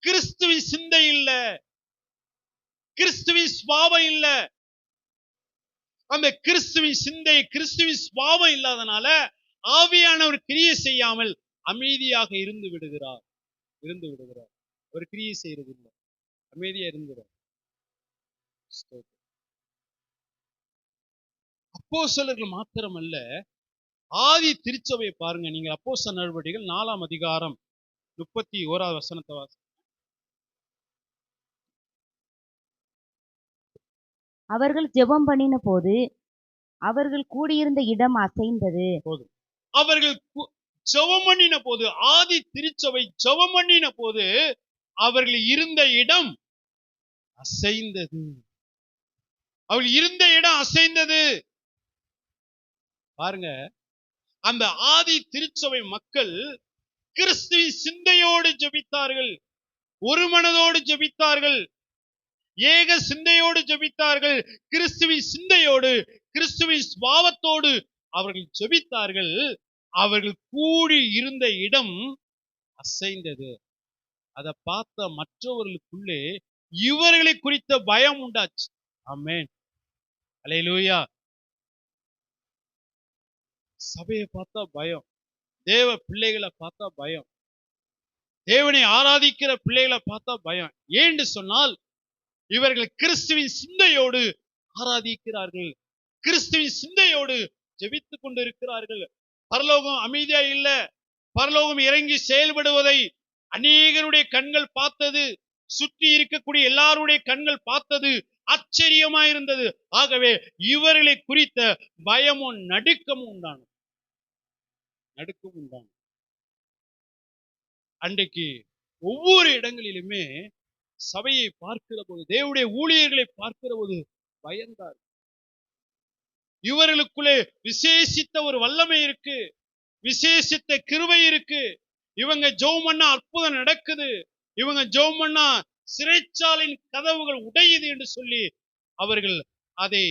கிறிஸ்துவின் சிந்தை இல்ல, கிறிஸ்துவின் சுபாவம் இல்ல. அந்த கிறிஸ்துவின் சிந்தை, கிறிஸ்துவின் சுபாவம் இல்லாதனால ஆவியானவர் கிரியை செய்யாமல் அமைதியாக இருந்து விடுகிறார். அவர் கிரியை செய்யறது இல்லை, அமைதியா இருந்துகிறார். அப்போஸ்தலர்கள் மாத்திரமல்ல, ஆதி திருச்சபையை பாருங்க. நீங்க அப்போஸ்தலர் நடவடிக்கைகள் 4ஆம் அதிகாரம் 31வது வசனத்தை வாசிங்க. அவர்கள் ஜெபம் பண்ணின போது அவர்கள் கூடியிருந்த இடம் அசைந்தது. அவர்கள் ஜெபம் பண்ணின போது, ஆதி திருச்சபை ஜெபம் பண்ணின போது அவர்கள் இருந்த இடம் அசைந்தது. அவர்கள் இருந்த இடம் அசைந்தது. பாருங்க, அந்த ஆதி திருச்சபை மக்கள் கிறிஸ்துவின் சிந்தையோடு ஜெபித்தார்கள், ஒரு மனதோடு ஜெபித்தார்கள், ஏக சிந்தையோடு ஜெபித்தார்கள். கிறிஸ்துவின் சிந்தையோடு, கிறிஸ்துவின் சுபாவத்தோடு அவர்கள் ஜெபித்தார்கள். அவர்கள் கூடி இருந்த இடம் அசைந்தது. அதை பார்த்த மற்றவர்களுக்குள்ளே இவர்களை குறித்த பயம் உண்டாச்சு. ஆமென். அல்லேலூயா. சபையை பார்த்தா பயம், தேவ பிள்ளைகளை பார்த்தா பயம், தேவனை ஆராதிக்கிற பிள்ளைகளை பார்த்தா பயம். ஏன்னு சொன்னால், இவர்கள் கிறிஸ்துவின் சிந்தையோடு ஆராதிக்கிறார்கள், கிறிஸ்துவின் சிந்தையோடு ஜெபித்துக் கொண்டு இருக்கிறார்கள். பரலோகம் அமைதியா இல்ல, பரலோகம் இறங்கி செயல்படுவதை அநேகருடைய கண்கள் பார்த்தது, சுற்றி இருக்கக்கூடிய எல்லாருடைய கண்கள் பார்த்தது, ஆச்சரியமா இருந்தது. ஆகவே இவர்களை குறித்த பயமும் நடுக்கமும் உண்டானது. அன்றைக்கு ஒவ்வொரு இடங்களிலுமே சபையை பார்க்கிற போது, தேவனுடைய ஊழியர்களை பார்க்கிற போது பயந்தார். இவர்களுக்குள்ளே விசேஷித்த ஒரு வல்லமை இருக்கு, விசேஷித்த கிருபை இருக்கு. இவங்க ஜெபம் பண்ணா அற்புதம் நடக்குது, இவங்க ஜெபம் பண்ணா சிறைச்சாலின் கதவுகள் உடையுது என்று சொல்லி அவர்கள் அதை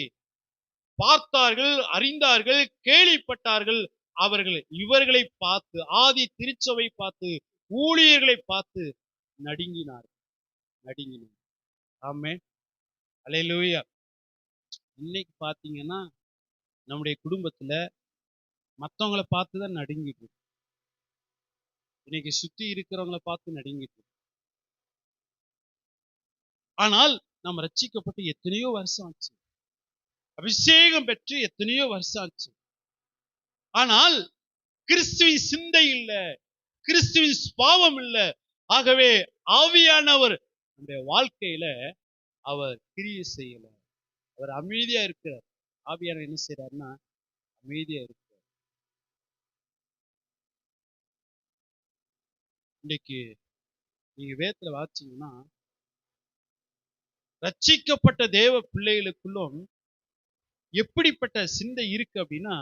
பார்த்தார்கள், அறிந்தார்கள், கேள்விப்பட்டார்கள். அவர்கள் இவர்களை பார்த்து, ஆதி திருச்சபை பார்த்து, ஊழியர்களை பார்த்து நடுங்கினார். ஆமென். அல்லேலூயா. இன்னைக்கு பாத்தீங்கன்னா நம்முடைய குடும்பத்துல மற்றவங்களை பார்த்துதான் நடுங்கிட்டு இருக்கு. இன்னைக்கு சுத்தி இருக்கிறவங்களை பார்த்து நடுங்கிட்டு இருக்கு. ஆனால் நாம் ரட்சிக்கப்பட்டு எத்தனையோ வருஷம் ஆச்சு, அபிஷேகம் பெற்று எத்தனையோ வருஷம் ஆச்சு. ஆனால் கிறிஸ்துவின் சிந்தை இல்ல, கிறிஸ்துவின் சுபாவம் இல்ல. ஆகவே ஆவியானவர் நம்முடைய வாழ்க்கையில அவர் கிரியை செய்யல, அவர் அமைதியா இருக்கிறார். ஆவியானவர் என்ன செய்யறாருன்னா அமைதியா இருக்கிறார். இன்னைக்கு நீங்க வேதத்துல வாசிச்சீங்கன்னா, ரட்சிக்கப்பட்ட தேவ பிள்ளைகளுக்குள்ளும் எப்படிப்பட்ட சிந்தை இருக்கு அப்படின்னா,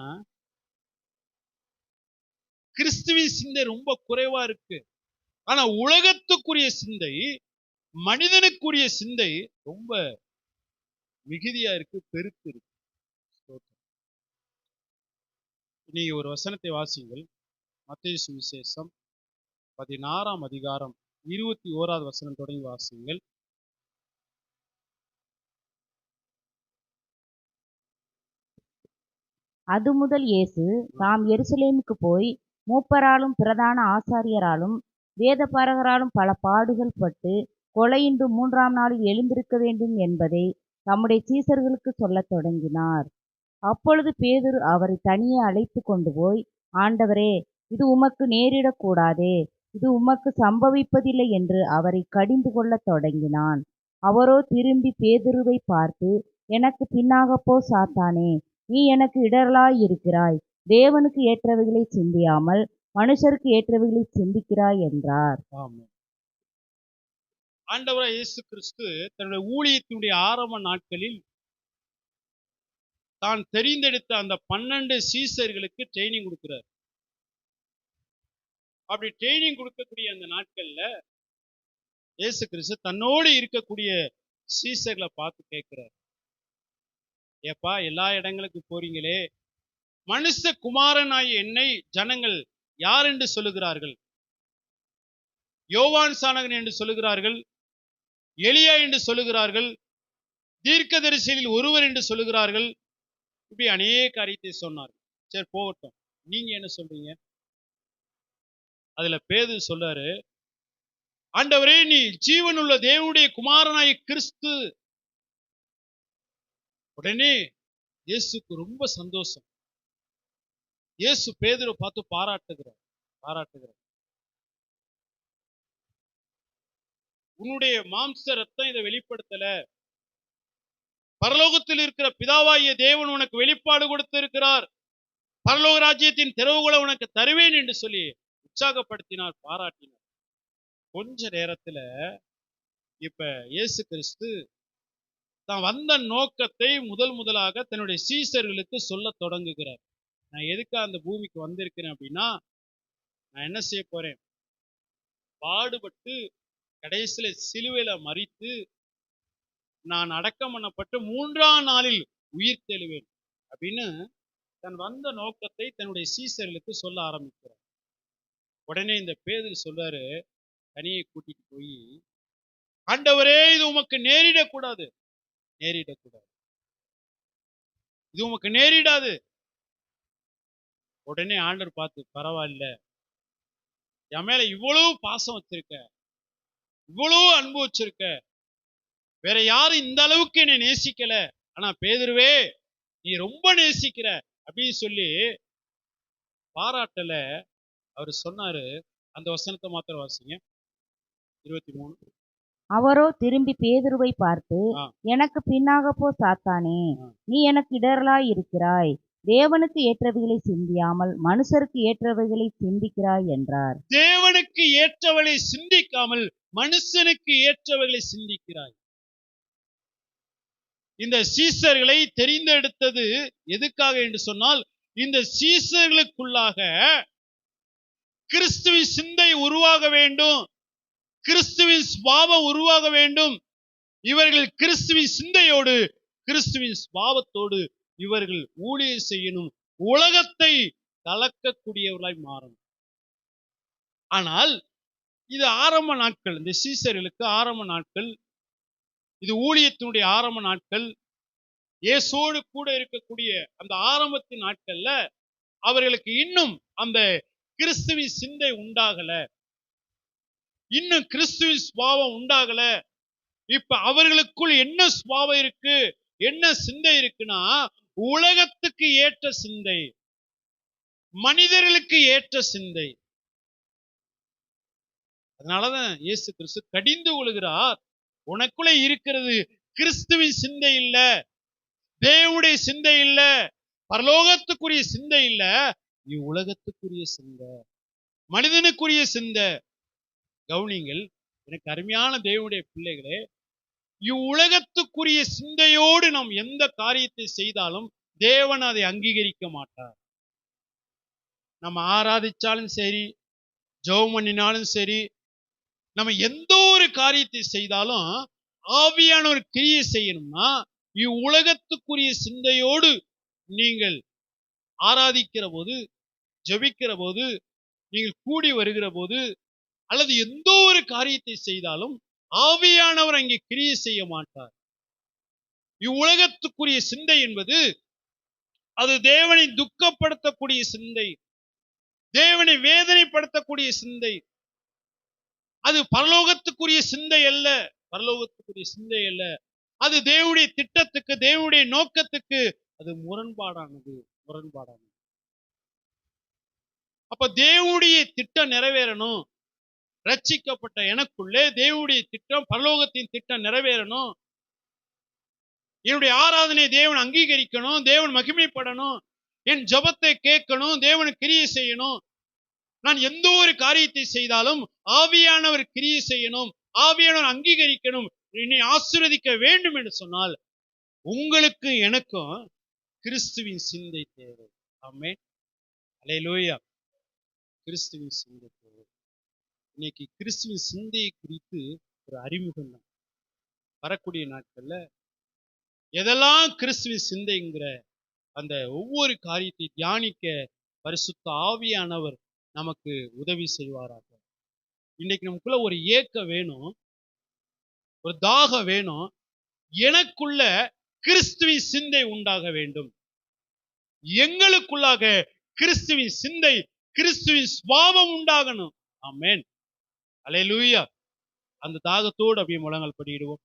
கிறிஸ்துவின் சிந்தை ரொம்ப குறைவா இருக்கு. ஆனா உலகத்துக்குரிய சிந்தை, மனிதனுக்குரிய சிந்தை ரொம்ப மிகுதியா இருக்கு, பெருத்து இருக்கு. நீங்க ஒரு வசனத்தை வாசிங்கள். மத்தேயு சுவிசேஷம் 16ஆம் அதிகாரம் 21வது வசனம் தொடங்கி வாசிங்கள். அது முதல் இயேசு தாம் எருசலேமுக்கு போய் மூப்பராலும் பிரதான ஆசாரியராலும் வேதபாரகராலும் பல பாடுகள் பட்டு கொலையுண்டு 3ஆம் நாளில் எழுந்திருக்க வேண்டும் என்பதை தம்முடைய சீசர்களுக்கு சொல்லத் தொடங்கினார். அப்பொழுது பேதுரு அவரை தனியே அழைத்து கொண்டு போய், ஆண்டவரே, இது உமக்கு நேரிடக்கூடாதே, இது உமக்கு சம்பவிப்பதில்லை என்று அவரை கடிந்து கொள்ளத் தொடங்கினான். அவரோ திரும்பி பேதுருவை பார்த்து, எனக்கு பின்னாகப் போ சாத்தானே, நீ எனக்கு இடரலாயிருக்கிறாய். தேவனுக்கு ஏற்றவைகளை சிந்தியாமல் மனுஷருக்கு ஏற்றவைகளை சிந்திக்கிறாய் என்றார். ஆமென். ஆண்டவராய் இயேசு கிறிஸ்து தன்னுடைய ஊழியத்தினுடைய ஆரம்ப நாட்களில் தான் தெரிந்தெடுத்த அந்த 12 சீசர்களுக்கு ட்ரைனிங் கொடுக்கிறார். அப்படி ட்ரைனிங் கொடுக்கக்கூடிய அந்த நாட்கள்ல இயேசு கிறிஸ்து தன்னோடு இருக்கக்கூடிய சீசர்களை பார்த்து கேட்கிறார், ஏப்பா எல்லா இடங்களுக்கும் போறீங்களே, மனுஷ குமாரனாய் என்னை ஜனங்கள் யார் என்று சொல்லுகிறார்கள்? யோவான் சானகன் என்று சொல்லுகிறார்கள், எலியா என்று சொல்லுகிறார்கள், தீர்க்கதரிசியில் ஒருவர் என்று சொல்லுகிறார்கள். இப்படி அநேக காரியத்தை சொன்னார். சரி போகட்டும், நீங்க என்ன சொல்றீங்க? அதுல பேதுரு சொல்றாரு, ஆண்டவரே, நீ ஜீவனுள்ள தேவனுடைய குமாரனாய் கிறிஸ்து. உடனே இயேசுக்கு ரொம்ப சந்தோஷம். இயேசு பேதுரை பார்த்து பாராட்டுகிறார். உன்னுடைய மாம்ச ரத்தம் இதை வெளிப்படுத்தல, பரலோகத்தில் இருக்கிற பிதாவாகிய தேவன் உனக்கு வெளிப்பாடு கொடுத்திருக்கிறார். பரலோக ராஜ்யத்தின் திறவுகளை உனக்கு தருவேன் என்று சொல்லி உற்சாகப்படுத்தினார், பாராட்டினார். கொஞ்ச நேரத்துல இப்ப இயேசு கிறிஸ்து தான் வந்த நோக்கத்தை முதலாக தன்னுடைய சீசர்களுக்கு சொல்ல தொடங்குகிறார். நான் எதுக்கு அந்த பூமிக்கு வந்திருக்கிறேன் அப்படின்னா, நான் என்ன செய்ய போறேன், பாடுபட்டு கடைசியில சிலுவையில மரித்து நான் அடக்கம் பண்ணப்பட்டு 3ஆம் நாளில் உயிர் தெழுவேன் அப்படின்னு தன் வந்த நோக்கத்தை தன்னுடைய சீசர்களுக்கு சொல்ல ஆரம்பிக்கிறார். உடனே இந்த பேதுரு சொல்றாரு, தனியை கூட்டிட்டு போய், ஆண்டவரே, இது உமக்கு நேரிடக்கூடாது, இது உமக்கு நேரிடாது. உடனே ஆண்டவர் பார்த்து, பரவாயில்ல, என் மேல இவ்வளவு பாசம் வச்சிருக்க, இவ்வளவு அன்பு வச்சிருக்க, வேற யாரும் இந்த அளவுக்கு என்னை நேசிக்கல, ஆனா பேதுருவே நீ ரொம்ப நேசிக்கிற அப்படின்னு சொல்லி பாராட்டல. அவர் சொன்னாரு, அந்த வசனத்தை மாத்திரம் வாசிங்க, 23. அவரோ திரும்பி பேதுருவை பார்த்து, எனக்கு பின்னாகப் போ சாத்தானே, நீ எனக்கு இடரலாயிருக்கிறாய். தேவனுக்கு ஏற்றவைகளை சிந்தியாமல் மனுஷருக்கு ஏற்றவைகளை சிந்திக்கிறாய் என்றார். தேவனுக்கு ஏற்றவளை சிந்திக்காமல் மனுஷனுக்கு ஏற்றவைகளை சிந்திக்கிறாய். இந்த சீசர்களை தெரிந்தெடுத்தது எதுக்காக என்று சொன்னால், இந்த சீசர்களுக்குள்ளாக கிறிஸ்துவின் சிந்தை உருவாக வேண்டும், கிறிஸ்துவின் சுபாவம் உருவாக வேண்டும். இவர்கள் கிறிஸ்துவின் சிந்தையோடு கிறிஸ்துவின் சுபாவத்தோடு இவர்கள் ஊழியம் செய்யணும், உலகத்தை கலக்கக்கூடியவர்களாய் மாறணும். ஆனால் இது ஆரம்ப நாட்கள், இந்த சீசர்களுக்கு ஆரம்ப நாட்கள், இது ஊழியத்தினுடைய ஆரம்ப நாட்கள். இயேசுவோடு கூட இருக்கக்கூடிய அந்த ஆரம்பத்தின் நாட்கள்ல அவர்களுக்கு இன்னும் அந்த கிறிஸ்துவின் சிந்தை உண்டாகல, இன்னும் கிறிஸ்துவின் சுபாவம் உண்டாகல. இப்ப அவர்களுக்குள் என்ன சுபாவம் இருக்கு, என்ன சிந்தை இருக்குன்னா, உலகத்துக்கு ஏற்ற சிந்தை, மனிதர்களுக்கு ஏற்ற சிந்தை. அதனாலதான் இயேசு கிறிஸ்து கடிந்து கொள்கிறார், உனக்குள்ள இருக்கிறது கிறிஸ்துவின் சிந்தை இல்ல, தேவனுடைய சிந்தை இல்ல, பரலோகத்துக்குரிய சிந்தை இல்ல, நீ உலகத்துக்குரிய சிந்தை, மனிதனுக்குரிய சிந்தை. கவனிங்கள், எனக்கு அருமையான தேவனுடைய பிள்ளைகளே, இவ்வுலகத்துக்குரிய சிந்தையோடு நாம் எந்த காரியத்தை செய்தாலும் தேவன் அதை அங்கீகரிக்க மாட்டார். நம்ம ஆராதிச்சாலும் சரி, ஜெபம் பண்ணினாலும் சரி, நம்ம எந்த ஒரு காரியத்தை செய்தாலும் ஆவியானவர் கிரியை செய்யணும்னா இவ்வுலகத்துக்குரிய சிந்தையோடு நீங்கள் ஆராதிக்கிற போது, ஜெபிக்கிற போது, நீங்கள் கூடி வருகிற போது, அல்லது எந்த ஒரு காரியத்தை செய்தாலும் ஆவியானவர் அங்கே கிரியை செய்ய மாட்டார். இவ்வுலகத்துக்குரிய சிந்தை என்பது அது தேவனை துக்கப்படுத்தக்கூடிய சிந்தை, தேவனை வேதனைப்படுத்தக்கூடிய சிந்தை. அது பரலோகத்துக்குரிய சிந்தை அல்ல, பரலோகத்துக்குரிய சிந்தை அல்ல. அது தேவனுடைய திட்டத்துக்கு, தேவனுடைய நோக்கத்துக்கு அது முரண்பாடானது. அப்ப தேவனுடைய திட்டம் நிறைவேறணும். ரட்சிக்கப்பட்ட எனக்குள்ளே தேவனுடைய திட்டம், பரலோகத்தின் திட்டம் நிறைவேறணும். என்னுடைய ஆராதனை தேவன் அங்கீகரிக்கணும், தேவன் மகிமைப்படணும், என் ஜெபத்தை கேட்கணும், தேவன் கிரியை செய்யணும். நான் எந்த ஒரு காரியத்தை செய்தாலும் ஆவியானவர் கிரியை செய்யணும், ஆவியானவர் அங்கீகரிக்கணும், என்னை ஆசீர்வதிக்க வேண்டும் என்று சொன்னால் உங்களுக்கு எனக்கும் கிறிஸ்துவின் சிந்தை தேவை. ஆமென், அல்லேலூயா. கிறிஸ்துவின் சிந்தை தேவை. இன்னைக்கு கிறிஸ்துவின் சிந்தையை குறித்து ஒரு அறிமுகம் தான். வரக்கூடிய நாட்கள்ல எதெல்லாம் கிறிஸ்துவின் சிந்தைங்கிற அந்த ஒவ்வொரு காரியத்தை தியானிக்க பரிசுத்த ஆவியானவர் நமக்கு உதவி செய்வாராக. இன்னைக்கு நமக்குள்ள ஒரு ஏக்கம் வேணும், ஒரு தாகம் வேணும். எனக்குள்ள கிறிஸ்துவின் சிந்தை உண்டாக வேண்டும். எங்களுக்குள்ளாக கிறிஸ்துவின் சிந்தை, கிறிஸ்துவின் சுபாவம் உண்டாகணும். ஆமென், அல்லேலூயா. அந்த தாகத்தோடு அப்படியே முழங்கால் படியிடுவோம்.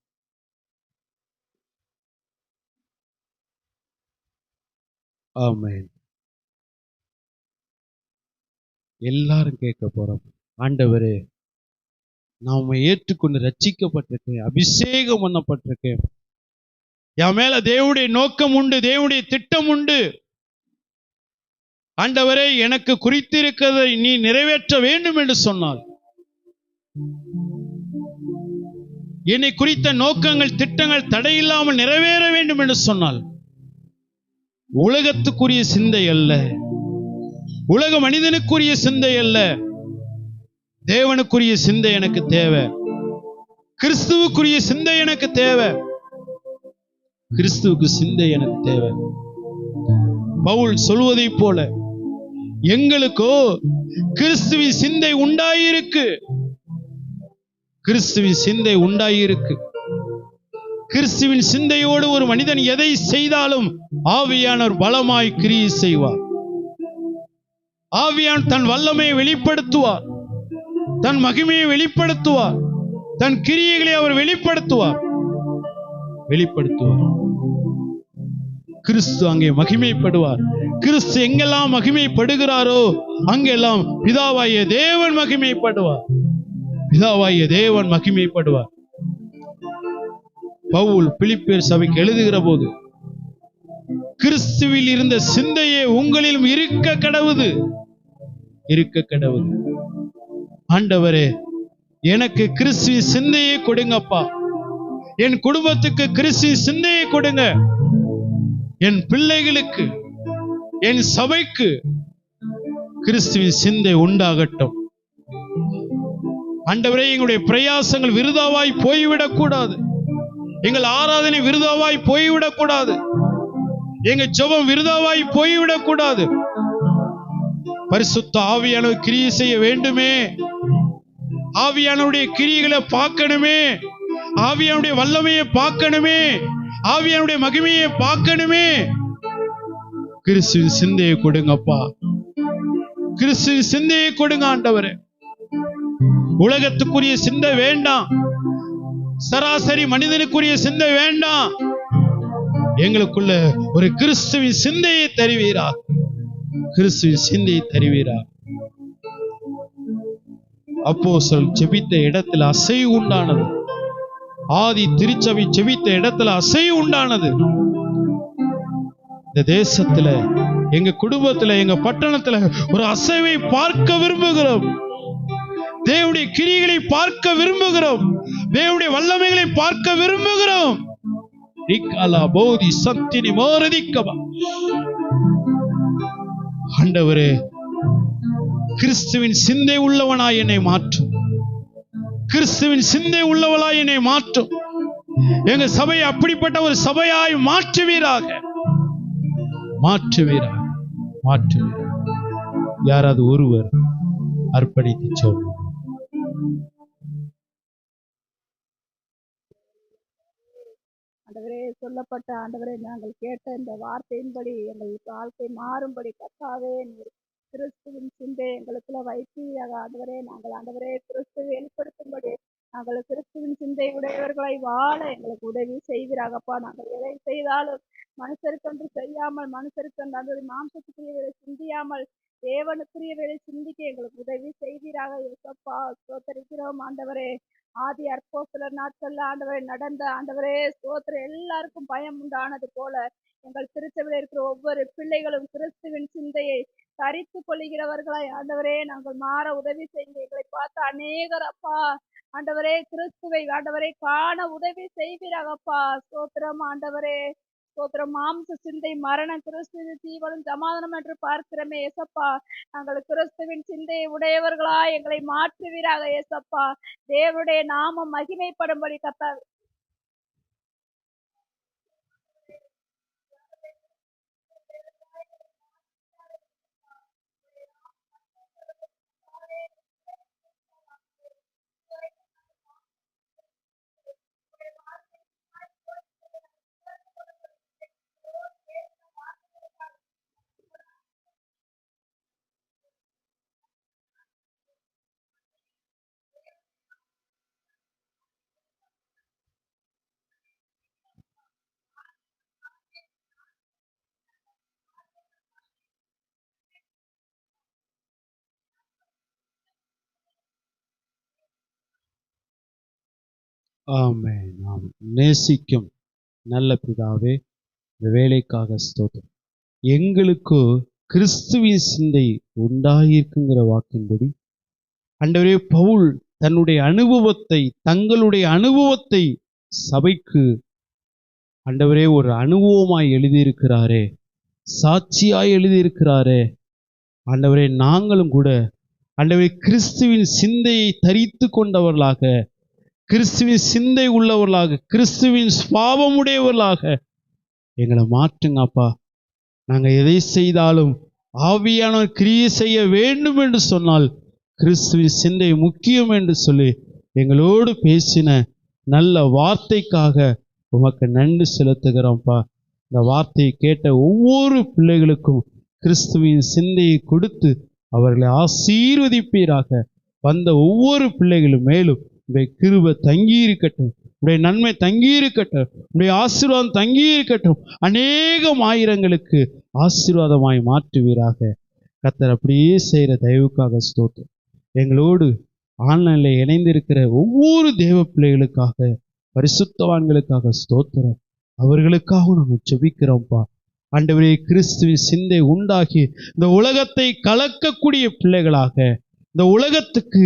ஆமென். எல்லாரும் கேட்க போறோம், ஆண்டவரே நான் உம்மை ஏற்றுக்கொண்டு ரட்சிக்கப்பட்டிருக்கேன், அபிஷேகம் பண்ணப்பட்டிருக்கேன், என் மேல தேவனுடைய நோக்கம் உண்டு, தேவனுடைய திட்டம் உண்டு. ஆண்டவரே எனக்கு குறித்திருக்கிறதை நீ நிறைவேற்ற வேண்டும் என்று சொன்னால், என்னை குறித்த நோக்கங்கள் திட்டங்கள் தடையில்லாமல் நிறைவேற வேண்டும் என்று சொன்னால், உலகத்துக்குரிய சிந்தை அல்ல, உலக மனிதனுக்குரிய சிந்தை அல்ல, தேவனுக்குரிய சிந்தை எனக்கு தேவை. கிறிஸ்துவுக்குரிய சிந்தை எனக்கு தேவை. கிறிஸ்துவுக்கு சிந்தை எனக்கு தேவை. பவுல் சொல்வதை போல எங்களுக்கோ கிறிஸ்துவின் சிந்தை உண்டாயிருக்கு. கிறிஸ்துவின் சிந்தை உண்டாயிருக்கு. கிறிஸ்துவின் சிந்தையோடு ஒரு மனிதன் எதை செய்தாலும் ஆவியானவர் பலமாய் கிரியை செய்வார். ஆவியான் தன் வல்லமையை வெளிப்படுத்துவார், தன் மகிமையை வெளிப்படுத்துவார், தன் கிரியைகளை அவர் வெளிப்படுத்துவார். கிறிஸ்து அங்கே மகிமைப்படுவார். கிறிஸ்து எங்கெல்லாம் மகிமைப்படுகிறாரோ அங்கெல்லாம் பிதாவாகிய தேவன் மகிமைப்படுவார். பிதாவாகிய தேவன் மகிமைப்படுவார். பவுல் பிலிப்பியர் சபைக்கு எழுதுகிற போது, கிறிஸ்துவில் இருந்த சிந்தையே உங்களிலும் இருக்க கடவுது. ஆண்டவரே எனக்கு கிறிஸ்துவின் சிந்தையை கொடுங்கப்பா. என் குடும்பத்துக்கு கிறிஸ்துவின் சிந்தையை கொடுங்க. என் பிள்ளைகளுக்கு, என் சபைக்கு கிறிஸ்துவின் சிந்தை உண்டாகட்டும். ஆண்டவரே எங்களுடைய பிரயாசங்கள் விருதாவாய் போய்விடக் கூடாது. எங்கள் ஆராதனை விருதாவாய் போய்விடக் கூடாது. எங்க ஜெபம் விருதாவாய் போய்விடக் கூடாது. பரிசுத்த ஆவியானவர் கிரியை செய்ய வேண்டுமே. ஆவியானவருடைய கிரியைகளை பார்க்கணுமே. ஆவியானுடைய வல்லமையை பார்க்கணுமே. ஆவியானுடைய மகிமையை பார்க்கணுமே. கிறிஸ்துவின் சிந்தையை கொடுங்கப்பா. கிறிஸ்துவின் சிந்தையை கொடுங்க ஆண்டவரே. உலகத்துக்குரிய சிந்தை வேண்டாம், சராசரி மனிதனுக்குரிய சிந்தை வேண்டாம். எங்களுக்குள்ள ஒரு கிறிஸ்துவின் சிந்தையை தருவீரா. கிறிஸ்துவின் சிந்தையை தருவீரா. அப்போஸ்தலர் ஜெபித்த இடத்துல அசைவு உண்டானது. ஆதி திருச்சபை ஜெபித்த இடத்துல அசைவு உண்டானது. இந்த தேசத்துல, எங்க குடும்பத்துல, எங்க பட்டணத்துல ஒரு அசைவை பார்க்க விரும்புகிறோம். தேவனுடைய கிரியைகளை பார்க்க விரும்புகிறோம். தேவனுடைய வல்லமைகளை பார்க்க விரும்புகிறோம். ஆண்டவரே கிறிஸ்துவின் சிந்தை உள்ளவனாய் என்னை மாற்றும். கிறிஸ்துவின் சிந்தை உள்ளவளாய் என்னை மாற்றும். எங்க சபையை அப்படிப்பட்ட ஒரு சபையாய் மாற்றுவீராக, மாற்றுவீராக, மாற்றுவீராக. யாராவது ஒருவர் அர்ப்பணித்து சொல்லுங்க. ஆண்டவரே, சொல்லப்பட்ட ஆண்டவரே, நாங்கள் கேட்ட இந்த வார்த்தையின்படி எங்கள் வாழ்க்கை மாறும்படி கர்த்தாவே நீர் கிறிஸ்துவின் சிந்தை எங்களுக்குள்ள வைப்பீராக. ஆண்டவரே, நாங்கள் ஆண்டவரே கிறிஸ்துவை வெளிப்படுத்தும்படி நாங்கள் கிறிஸ்துவின் சிந்தை உடையவர்களை வாழ எங்களுக்கு உதவி செய்வீராகப்பா. நாங்கள் எதை செய்தாலும் மனுஷருக்கென்று செய்யாமல், மனுஷருக்கென்று அந்த மாம்சத்துக்குரியவரை சிந்தியாமல் தேவனுக்குரியவரை சிந்திக்க எங்களுக்கு உதவி செய்வீராக. இயேசப்பா, ஸ்தோத்திரிக்கிறோம் ஆண்டவரே. ஆதி அப்போஸ்தலர் நாட்கள்ல ஆண்டவரே நடந்த ஆண்டவரே ஸ்தோத்திரம், எல்லாருக்கும் பயம் உண்டானது போல எங்கள் திருச்சபையில் இருக்கிற ஒவ்வொரு பிள்ளைகளும் கிறிஸ்துவின் சிந்தையை தரித்து கொள்கிறவர்களாய் ஆண்டவரே நாங்கள் மாற உதவி செய்யுங்க. எங்களை பார்த்து அநேகர் அப்பா ஆண்டவரே கிறிஸ்துவை ஆண்டவரை காண உதவி செய்வீராகப்பா. ஸ்தோத்திரம் ஆண்டவரே, ஸ்தோத்திரம். மாம்ச சிந்தை மரணம், கிறிஸ்துவின் ஜீவனும் சமாதானம் என்று பார்க்கிறோமே ஏசப்பா. நாங்கள் கிறிஸ்துவின் சிந்தையை உடையவர்களா எங்களை மாற்றுவீராக ஏசப்பா. தேவனுடைய நாமம் மகிமைப்படும்படி கர்த்தாவே ஆமென், ஆமென். நேசிக்கும் நல்ல பிதாவே, இந்த வேலைக்காக ஸ்தோத்திரம். எங்களுக்கு கிறிஸ்துவின் சிந்தை உண்டாயிருக்குங்கிற வாக்கின்படி ஆண்டவரே பவுல் தன்னுடைய அனுபவத்தை, தங்களுடைய அனுபவத்தை சபைக்கு ஆண்டவரே ஒரு அனுபவமாய் எழுதியிருக்கிறாரே, சாட்சியாய் எழுதியிருக்கிறாரே. ஆண்டவரே, நாங்களும் கூட ஆண்டவரே கிறிஸ்துவின் சிந்தையை தரித்து கொண்டவர்களாக, கிறிஸ்துவின் சிந்தை உள்ளவர்களாக, கிறிஸ்துவின் சுபாவமுடையவர்களாக எங்களை மாற்றுங்கப்பா. நாங்கள் எதை செய்தாலும் ஆவியானவர் கிரியை செய்ய வேண்டும் என்று சொன்னால் கிறிஸ்துவின் சிந்தை முக்கியம் என்று சொல்லி எங்களோடு பேசின நல்ல வார்த்தைக்காக உமக்கு நன்றி செலுத்துகிறோம்ப்பா. இந்த வார்த்தையை கேட்ட ஒவ்வொரு பிள்ளைகளுக்கும் கிறிஸ்துவின் சிந்தையை கொடுத்து அவர்களை ஆசீர்வதிப்பீராக. வந்த ஒவ்வொரு பிள்ளைகளும் மேலும் உடைய கிருபை தங்கி இருக்கட்டும், உடைய நன்மை தங்கி இருக்கட்டும், உடைய ஆசீர்வாதம் தங்கி இருக்கட்டும். அநேகம் ஆயிரங்களுக்கு ஆசீர்வாதமாய் மாற்றுவீராக. கர்த்தர் அப்படியே செய்கிற தயவுக்காக ஸ்தோத்திரம். எங்களோடு ஆன்லைனில் இணைந்திருக்கிற ஒவ்வொரு தேவ பிள்ளைகளுக்காக, பரிசுத்தவான்களுக்காக ஸ்தோத்திரம். அவர்களுக்காக நாங்கள் ஜெபிக்கிறோம்ப்பா. ஆண்டவரே, கிறிஸ்துவின் சிந்தை உண்டாகி இந்த உலகத்தை கலக்கக்கூடிய பிள்ளைகளாக, இந்த உலகத்துக்கு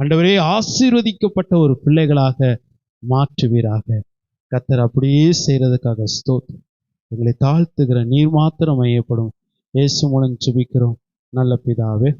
ஆண்டவரே ஆசீர்வதிக்கப்பட்ட ஒரு பிள்ளைகளாக மாற்றுவீராக. கர்த்தர் அப்படியே செய்கிறதுக்காக ஸ்தோத்திரம். எங்களை தாழ்த்துகிற நீர் மாத்திரம் மையப்படும். இயேசு மூலம் ஜெபிக்கிறோம் நல்ல பிதாவே.